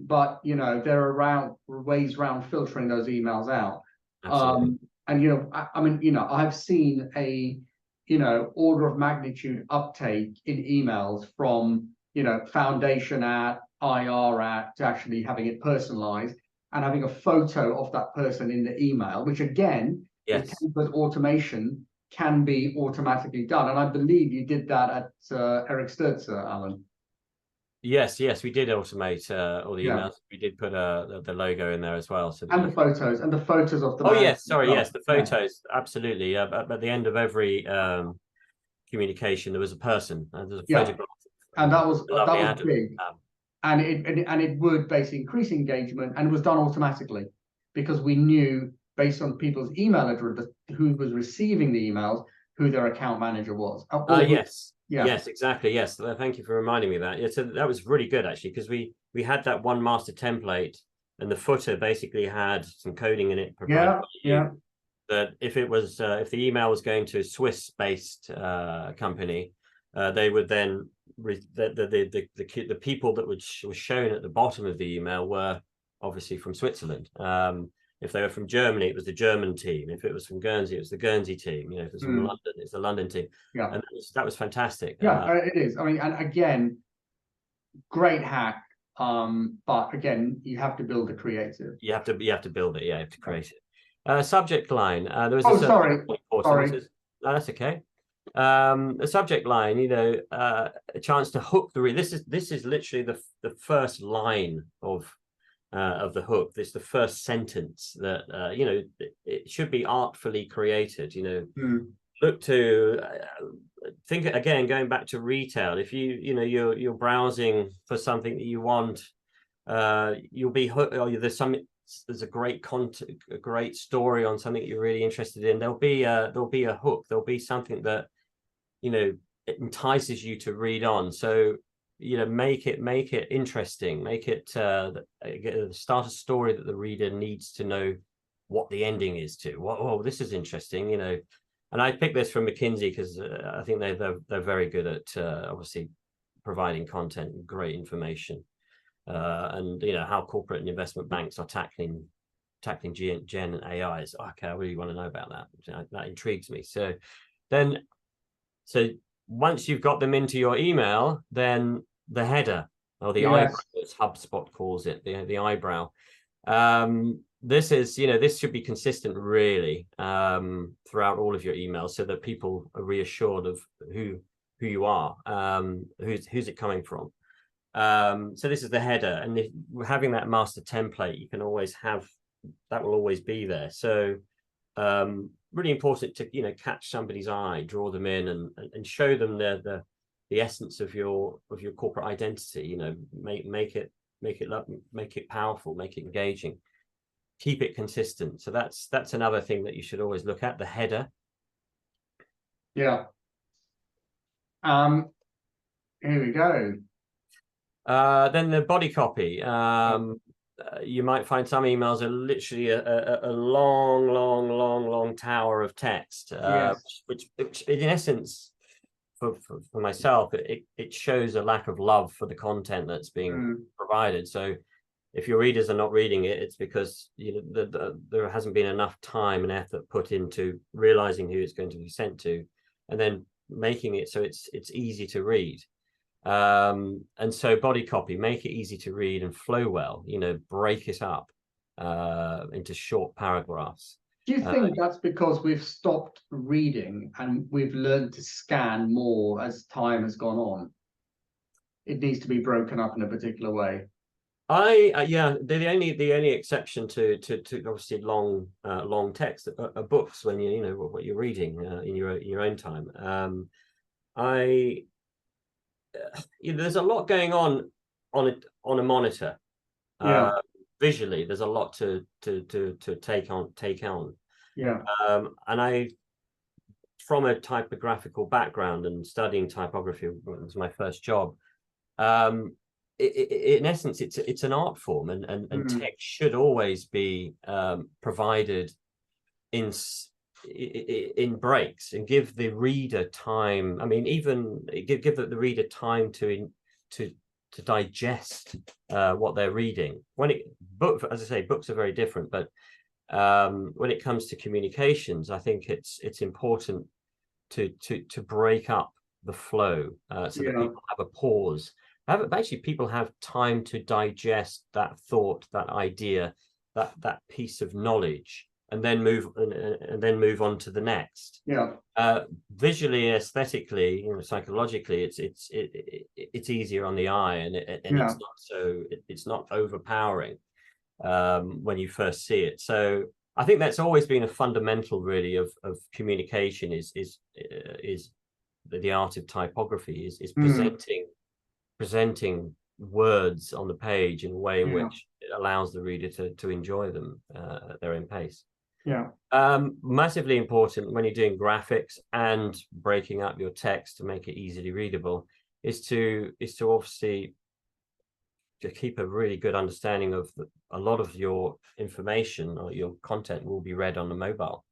[SPEAKER 1] but, you know, there are ways around filtering those emails out.
[SPEAKER 2] Absolutely.
[SPEAKER 1] And, you know, I mean, you know, I've seen a, you know, order of magnitude uptake in emails from, you know, foundation at, IR at, to actually having it personalized and having a photo of that person in the email, which again, with automation can be automatically done. And I believe you did that at Eric Sturzer, Alan.
[SPEAKER 2] Yes, we did automate all the emails. We did put the logo in there as well. So
[SPEAKER 1] and the photos of the.
[SPEAKER 2] Oh yes, sorry, yes, the photos, absolutely. At the end of every communication, there was a person. There was a photograph,
[SPEAKER 1] and that was big. And it would basically increase engagement, and it was done automatically because we knew, based on people's email address, who was receiving the emails, who their account manager was.
[SPEAKER 2] Yes, exactly. Yes, thank you for reminding me of that. Yeah, so that was really good actually, because we had that one master template, and the footer basically had some coding in it. That if it was if the email was going to a Swiss-based company, they would then the people that were shown at the bottom of the email were obviously from Switzerland. If they were from Germany, it was the German team. If it was from Guernsey, it was the Guernsey team. You know, if it was from London, it's the London team. And that was fantastic.
[SPEAKER 1] It is. I mean, and again, great hack. But again, you have to build the creative.
[SPEAKER 2] You have to build it. Yeah, you have to create it. Subject line. There was
[SPEAKER 1] sorry.
[SPEAKER 2] No, that's okay. A subject line, you know, a chance to hook the reader. This is literally the first line of the hook. This is the first sentence that you know, it should be artfully created. You know, look to think again, going back to retail. If you know you're browsing for something that you want, you'll be hooked. Or there's a great a great story on something you're really interested in. There'll be a hook. There'll be something that, you know, it entices you to read on. So, you know, make it interesting. Make it start a story that the reader needs to know what the ending is to. Oh, this is interesting, you know. And I picked this from McKinsey because I think they're very good at obviously providing content and great information. And you know how corporate and investment banks are tackling Gen and AI. Is okay, I really want to know about that. That intrigues me. So once you've got them into your email, then the header, or the eyebrow, as HubSpot calls it, the eyebrow. This is, you know, this should be consistent really throughout all of your emails, so that people are reassured of who you are, who's it coming from. So this is the header, and if having that master template, you can always have that, will always be there. So really important to, you know, catch somebody's eye, draw them in, and show them the essence of your corporate identity. You know, make it powerful, make it engaging, keep it consistent. So that's another thing that you should always look at, the header.
[SPEAKER 1] Yeah. Here we go.
[SPEAKER 2] Then the body copy. You might find some emails are literally a long tower of text, which in essence, for myself, it shows a lack of love for the content that's being provided. So if your readers are not reading it, it's because, you know, there hasn't been enough time and effort put into realizing who it's going to be sent to, and then making it so it's easy to read. And so body copy, make it easy to read and flow well, you know, break it up into short paragraphs.
[SPEAKER 1] Do you think that's because we've stopped reading and we've learned to scan more as time has gone on? It needs to be broken up in a particular way.
[SPEAKER 2] Yeah, the only exception to obviously long text are books, when you know what you're reading in your own time. You know, there's a lot going on a monitor. Visually, there's a lot to take on.
[SPEAKER 1] Yeah.
[SPEAKER 2] And from a typographical background and studying typography was my first job. In essence, it's an art form, and text should always be provided in breaks, and give the reader time. I mean, even give the reader time to digest what they're reading. As I say, books are very different, but when it comes to communications, I think it's important to break up the flow, so that people have a pause. Actually, people have time to digest that thought, that idea, that piece of knowledge, and then move on to the next. Visually, aesthetically, you know, psychologically, it's easier on the eye, and it's not overpowering when you first see it. So I think that's always been a fundamental, really, of communication, is the art of typography, is presenting words on the page in a way in which it allows the reader to enjoy them at their own pace. Massively important when you're doing graphics and breaking up your text to make it easily readable is to obviously to keep a really good understanding of a lot of your information or your content will be read on the mobile.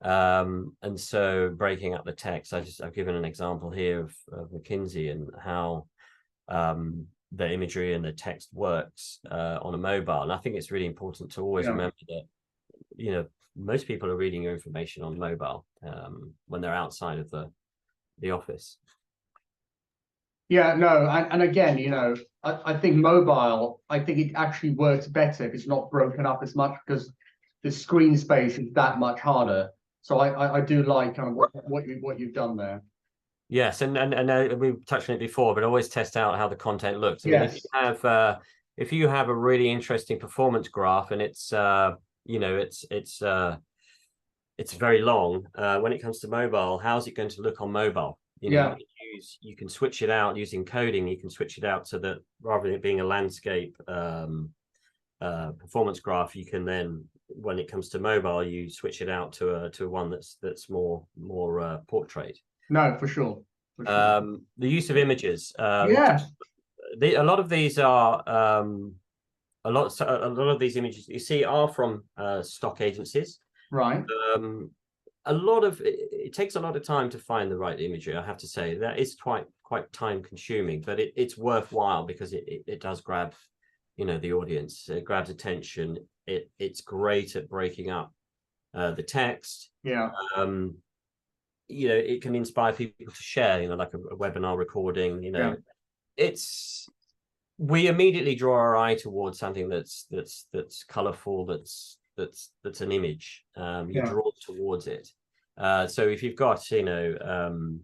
[SPEAKER 2] And so breaking up the text, I've given an example here of McKinsey and how the imagery and the text works on a mobile. And I think it's really important to always remember that, you know, most people are reading your information on mobile when they're outside of the office.
[SPEAKER 1] And again, you know, I think mobile, I think it actually works better if it's not broken up as much, because the screen space is that much harder. So I do like kind of what you've done there.
[SPEAKER 2] Yes, and we've touched on it before, but always test out how the content looks. I mean, if you have a really interesting performance graph and it's you know, it's very long, when it comes to mobile, how's it going to look on mobile? You know, you can switch it out using coding. You can switch it out so that rather than it being a landscape performance graph, you can then, when it comes to mobile, you switch it out to one that's more portrait.
[SPEAKER 1] No, for sure.
[SPEAKER 2] The use of images. A lot of these are a lot of these images you see are from stock agencies.
[SPEAKER 1] Right.
[SPEAKER 2] It takes a lot of time to find the right imagery. I have to say that is quite time consuming, but it's worthwhile because it does grab, you know, the audience. It grabs attention. It's great at breaking up the text. You know, it can inspire people to share, you know, like a webinar recording, you know. We immediately draw our eye towards something that's colorful, that's an image. You draw towards it. So if you've got, you know,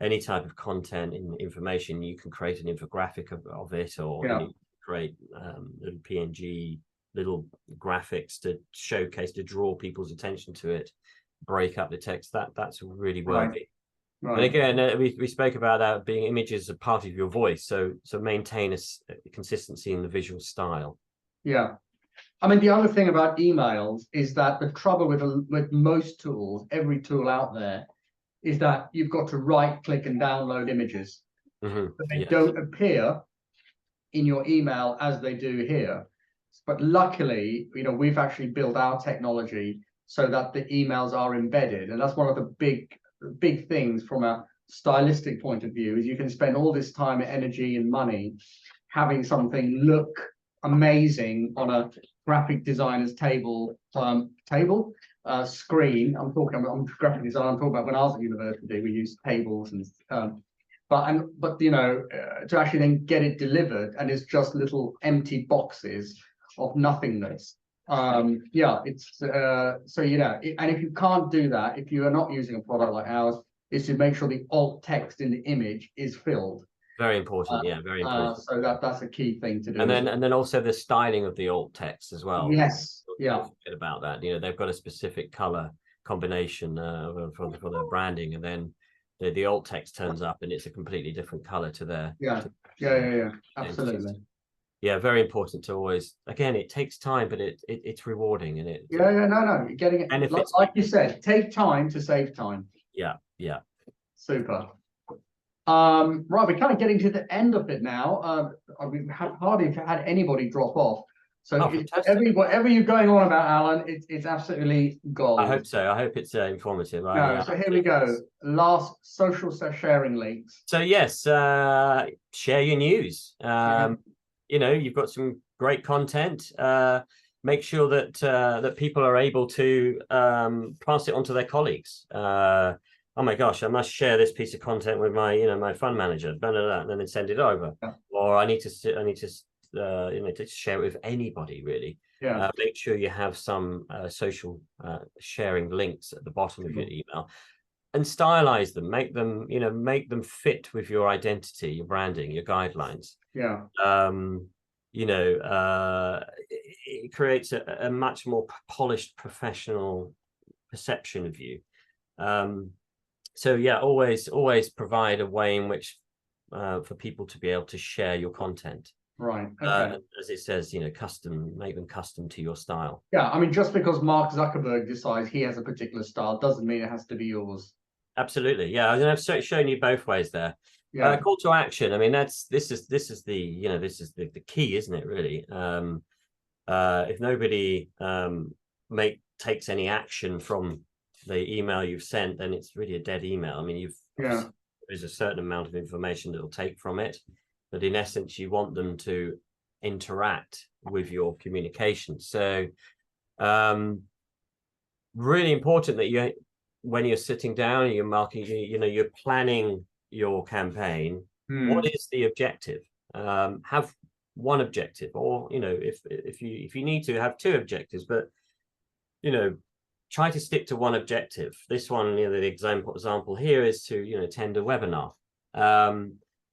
[SPEAKER 2] any type of content in information, you can create an infographic of it, or you create little PNG, little graphics to showcase, to draw people's attention to it. break up the text, that's really
[SPEAKER 1] Right.
[SPEAKER 2] worthy.
[SPEAKER 1] Right.
[SPEAKER 2] And again, we spoke about that being images a part of your voice, so maintain a consistency in the visual style.
[SPEAKER 1] Yeah. I mean, the other thing about emails is that the trouble with most tools, every tool out there, is that you've got to right click and download images. But they don't appear in your email as they do here. But luckily, you know, we've actually built our technology so that the emails are embedded. And that's one of the big things from a stylistic point of view, is you can spend all this time, energy, and money having something look amazing on a graphic designer's screen. I'm graphic designer. I'm talking about when I was at university, we used tables and but you know, to actually then get it delivered and it's just little empty boxes of nothingness. Yeah, it's so you know, and if you can't do that, if you are not using a product like ours, is to make sure the alt text in the image is filled.
[SPEAKER 2] Very important, yeah, very important.
[SPEAKER 1] So that's a key thing to do.
[SPEAKER 2] And then also the styling of the alt text as well.
[SPEAKER 1] Yes, yeah.
[SPEAKER 2] Don't forget about that. You know, they've got a specific color combination for their branding, and then the alt text turns up and it's a completely different color to their
[SPEAKER 1] Absolutely.
[SPEAKER 2] Yeah, very important to always. Again, it takes time, but it's rewarding, and it.
[SPEAKER 1] No, getting it. And like you said, take time to save time.
[SPEAKER 2] Yeah.
[SPEAKER 1] Super. Right, we're kind of getting to the end of it now. We have hardly had anybody drop off. So whatever you're going on about, Alan, it's absolutely gold.
[SPEAKER 2] I hope so. I hope it's informative.
[SPEAKER 1] So here we go. Last social sharing links.
[SPEAKER 2] So yes, share your news. You know, you've got some great content. Make sure that that people are able to pass it on to their colleagues. Oh my gosh, I must share this piece of content with my, you know, my fund manager, blah, blah, blah, and then send it over. Or I need to you know, to share it with anybody really. Make sure you have some social sharing links at the bottom of your email, and stylize them. Make them, you know, make them fit with your identity, your branding, your guidelines. You know, it creates a much more polished, professional perception of you. So yeah, always provide a way in which for people to be able to share your content.
[SPEAKER 1] Right. Okay.
[SPEAKER 2] As it says, you know, make them custom to your style.
[SPEAKER 1] Yeah, I mean, just because Mark Zuckerberg decides he has a particular style doesn't mean it has to be yours.
[SPEAKER 2] Absolutely. Yeah, and I've shown you both ways there. Call to action. I mean, this is the, you know, this is the key, isn't it? Really. If nobody takes any action from the email you've sent, then it's really a dead email. I mean, there's a certain amount of information that will take from it, but in essence, you want them to interact with your communication. So, really important that when you're sitting down and you're marking, you know, you're planning your campaign. What is the objective? Have one objective, or you know, if you need to have two objectives, but you know, try to stick to one objective. This one, you know, the example here is to, you know, attend a webinar.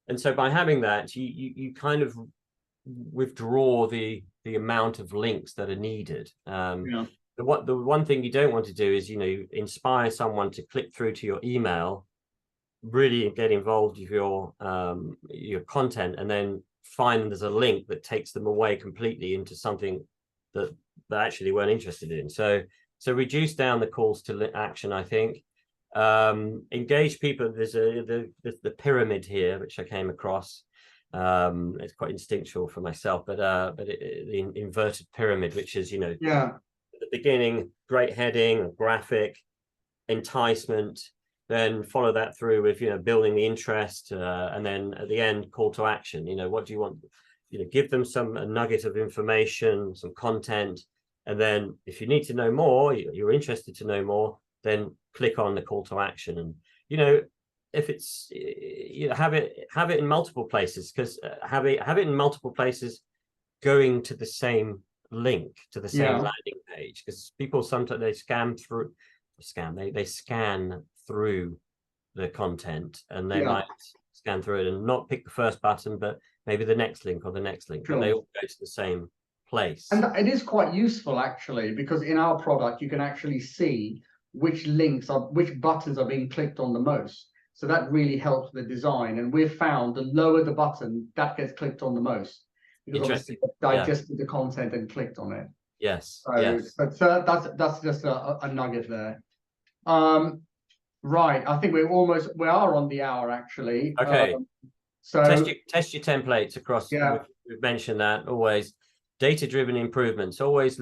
[SPEAKER 2] And so by having that, you kind of withdraw the amount of links that are needed. The one thing you don't want to do is, you know, inspire someone to click through to your email, really get involved with your content, and then find there's a link that takes them away completely into something that they actually weren't interested in. So reduce down the calls to action, I think. Engage people. There's the pyramid here, which I came across. It's quite instinctual for myself, but the inverted pyramid, which is, you know, at the beginning, great heading, graphic, enticement, then follow that through with, you know, building the interest, and then at the end, call to action. You know, what do you want? You know, give them a nugget of information, some content. And then if you need to know more, you're interested to know more, then click on the call to action. And, you know, if it's, you know, have it in multiple places, because have it in multiple places going to the same link, to the same landing page, because people sometimes they scan through the content, and they might scan through it and not pick the first button, but maybe the next link or the next link, but they all go to the same place.
[SPEAKER 1] And it is quite useful, actually, because in our product, you can actually see which buttons are being clicked on the most. So that really helps the design. And we've found the lower the button, that gets clicked on the most, because obviously digested the content and clicked on it.
[SPEAKER 2] Yes.
[SPEAKER 1] So,
[SPEAKER 2] yes.
[SPEAKER 1] so that's just a nugget there. Right. I think we are on the hour actually.
[SPEAKER 2] Okay.
[SPEAKER 1] So
[SPEAKER 2] test your templates across.
[SPEAKER 1] Yeah.
[SPEAKER 2] We've mentioned that always. Data-driven improvements. Always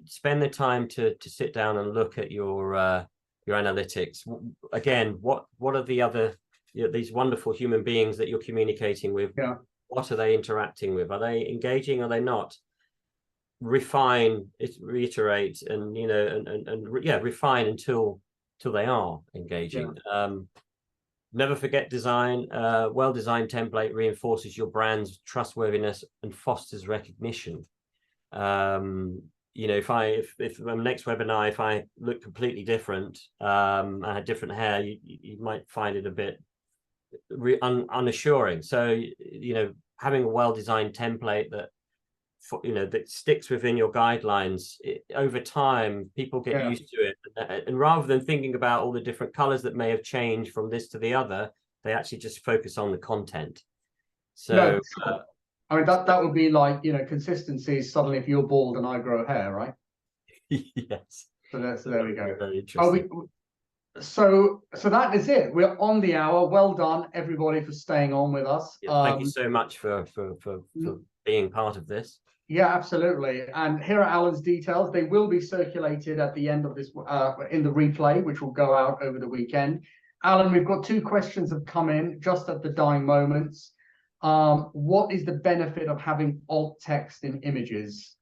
[SPEAKER 2] spend the time to sit down and look at your analytics. Again, what are the other, these wonderful human beings that you're communicating with?
[SPEAKER 1] Yeah.
[SPEAKER 2] What are they interacting with? Are they engaging? Are they not? Refine, reiterate, and refine until they are engaging. Yeah. Never forget design. Well-designed template reinforces your brand's trustworthiness and fosters recognition. If the next webinar, if I look completely different, I had different hair, you might find it a bit unassuring. So, having a well-designed template that sticks within your guidelines, over time, people get used to it. And rather than thinking about all the different colors that may have changed from this to the other, they actually just focus on the content. So,
[SPEAKER 1] no, sure. I mean, that would be like, consistency is suddenly if you're bald and I grow hair, right?
[SPEAKER 2] Yes.
[SPEAKER 1] So there we go.
[SPEAKER 2] Very interesting.
[SPEAKER 1] So that is it. We're on the hour. Well done, everybody, for staying on with us.
[SPEAKER 2] Thank you so much for being part of this.
[SPEAKER 1] Yeah, absolutely. And here are Alan's details. They will be circulated at the end of this in the replay, which will go out over the weekend. Alan, we've got 2 questions have come in just at the dying moments. What is the benefit of having alt text in images?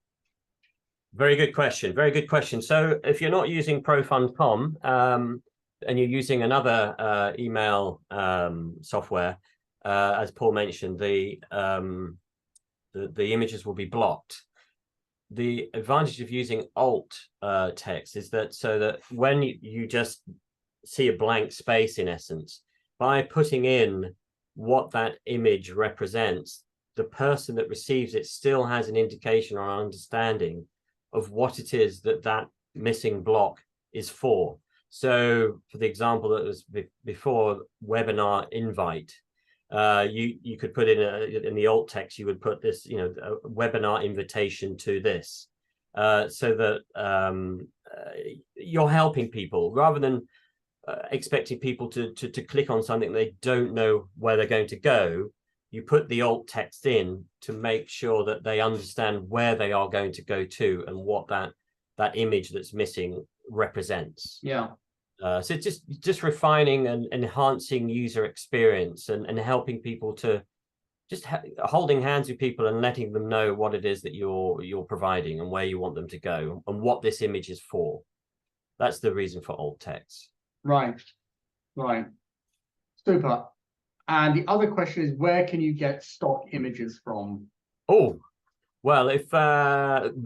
[SPEAKER 2] Very good question. Very good question. So if you're not using ProFundCom and you're using another email software, as Paul mentioned, the images will be blocked. The advantage of using alt text is that so that when you just see a blank space, in essence, by putting in what that image represents, the person that receives it still has an indication or understanding of what it is that missing block is for. So for the example that was before, webinar invite, you could put in the alt text, you would put this, a webinar invitation to this, so that you're helping people rather than expecting people to click on something they don't know where they're going to go. You put the alt text in to make sure that they understand where they are going to go to and what that image that's missing represents.
[SPEAKER 1] Yeah.
[SPEAKER 2] So just refining and enhancing user experience and helping people to just holding hands with people and letting them know what it is that you're providing and where you want them to go and what this image is for. That's the reason for alt text. Right.
[SPEAKER 1] Super. And the other question is, where can you get stock images from?
[SPEAKER 2] Oh, well, if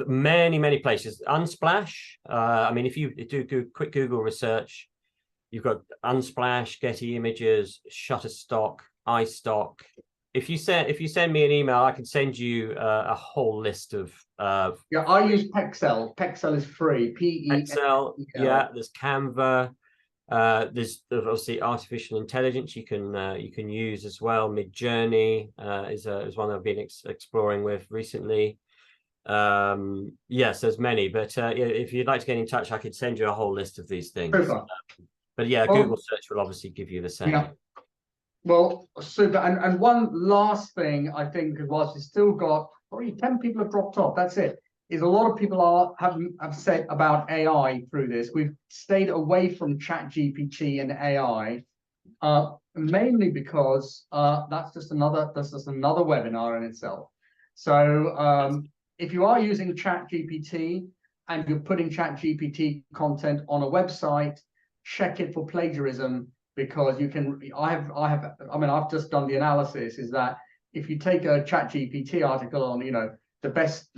[SPEAKER 2] many places. Unsplash. I mean, if you do quick Google research, you've got Unsplash, Getty Images, Shutterstock, iStock. If you send me an email, I can send you a whole list of.
[SPEAKER 1] Yeah, I use Pexel. Pexel is free.
[SPEAKER 2] Pexel. Yeah, there's Canva. There's obviously artificial intelligence you can use as well. Midjourney is one I've been exploring with recently. Yes, there's many, but if you'd like to get in touch, I could send you a whole list of these things. But yeah, Google search will obviously give you the same.
[SPEAKER 1] Yeah. Well, super. And one last thing, I think, whilst we've still got probably 10 people have dropped off, that's it, is a lot of people have said about AI through this. We've stayed away from ChatGPT and AI, mainly because that's just another webinar in itself. So if you are using ChatGPT and you're putting ChatGPT content on a website, check it for plagiarism, because you can. I've just done the analysis. Is that if you take a ChatGPT article on, the best,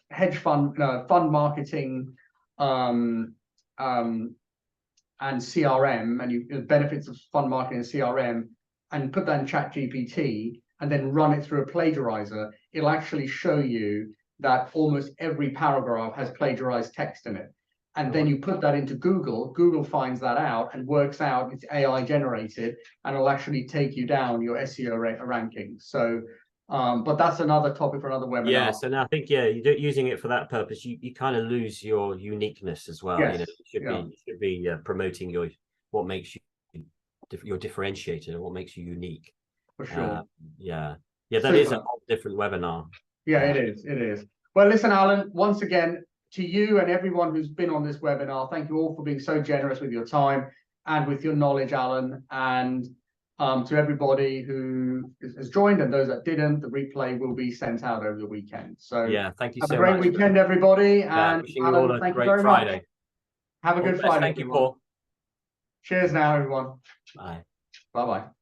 [SPEAKER 1] hedge fund, fund marketing, and CRM, and the benefits of fund marketing and CRM, and put that in ChatGPT, and then run it through a plagiarizer, it'll actually show you that almost every paragraph has plagiarized text in it. and then you put that into Google, Google finds that out and works out it's AI generated, and it'll actually take you down your SEO rankings. So, but that's another topic for another webinar.
[SPEAKER 2] Yeah, so now I think, yeah, using it for that purpose, you kind of lose your uniqueness as well.
[SPEAKER 1] Yes,
[SPEAKER 2] You should be promoting what makes you your differentiator and what makes you unique.
[SPEAKER 1] For sure.
[SPEAKER 2] Yeah, that is a whole different webinar.
[SPEAKER 1] Yeah, it is. Well, listen, Alan, once again, to you and everyone who's been on this webinar, thank you all for being so generous with your time and with your knowledge, Alan. And to everybody who has joined and those that didn't, the replay will be sent out over the weekend. So
[SPEAKER 2] yeah, thank you
[SPEAKER 1] have
[SPEAKER 2] so
[SPEAKER 1] a great
[SPEAKER 2] much.
[SPEAKER 1] weekend, everybody. And
[SPEAKER 2] wishing
[SPEAKER 1] Alan,
[SPEAKER 2] you all a
[SPEAKER 1] thank
[SPEAKER 2] great
[SPEAKER 1] you very
[SPEAKER 2] Friday.
[SPEAKER 1] much. Have a good Friday.
[SPEAKER 2] Thank you, Paul.
[SPEAKER 1] Cheers now, everyone.
[SPEAKER 2] Bye.
[SPEAKER 1] Bye-bye.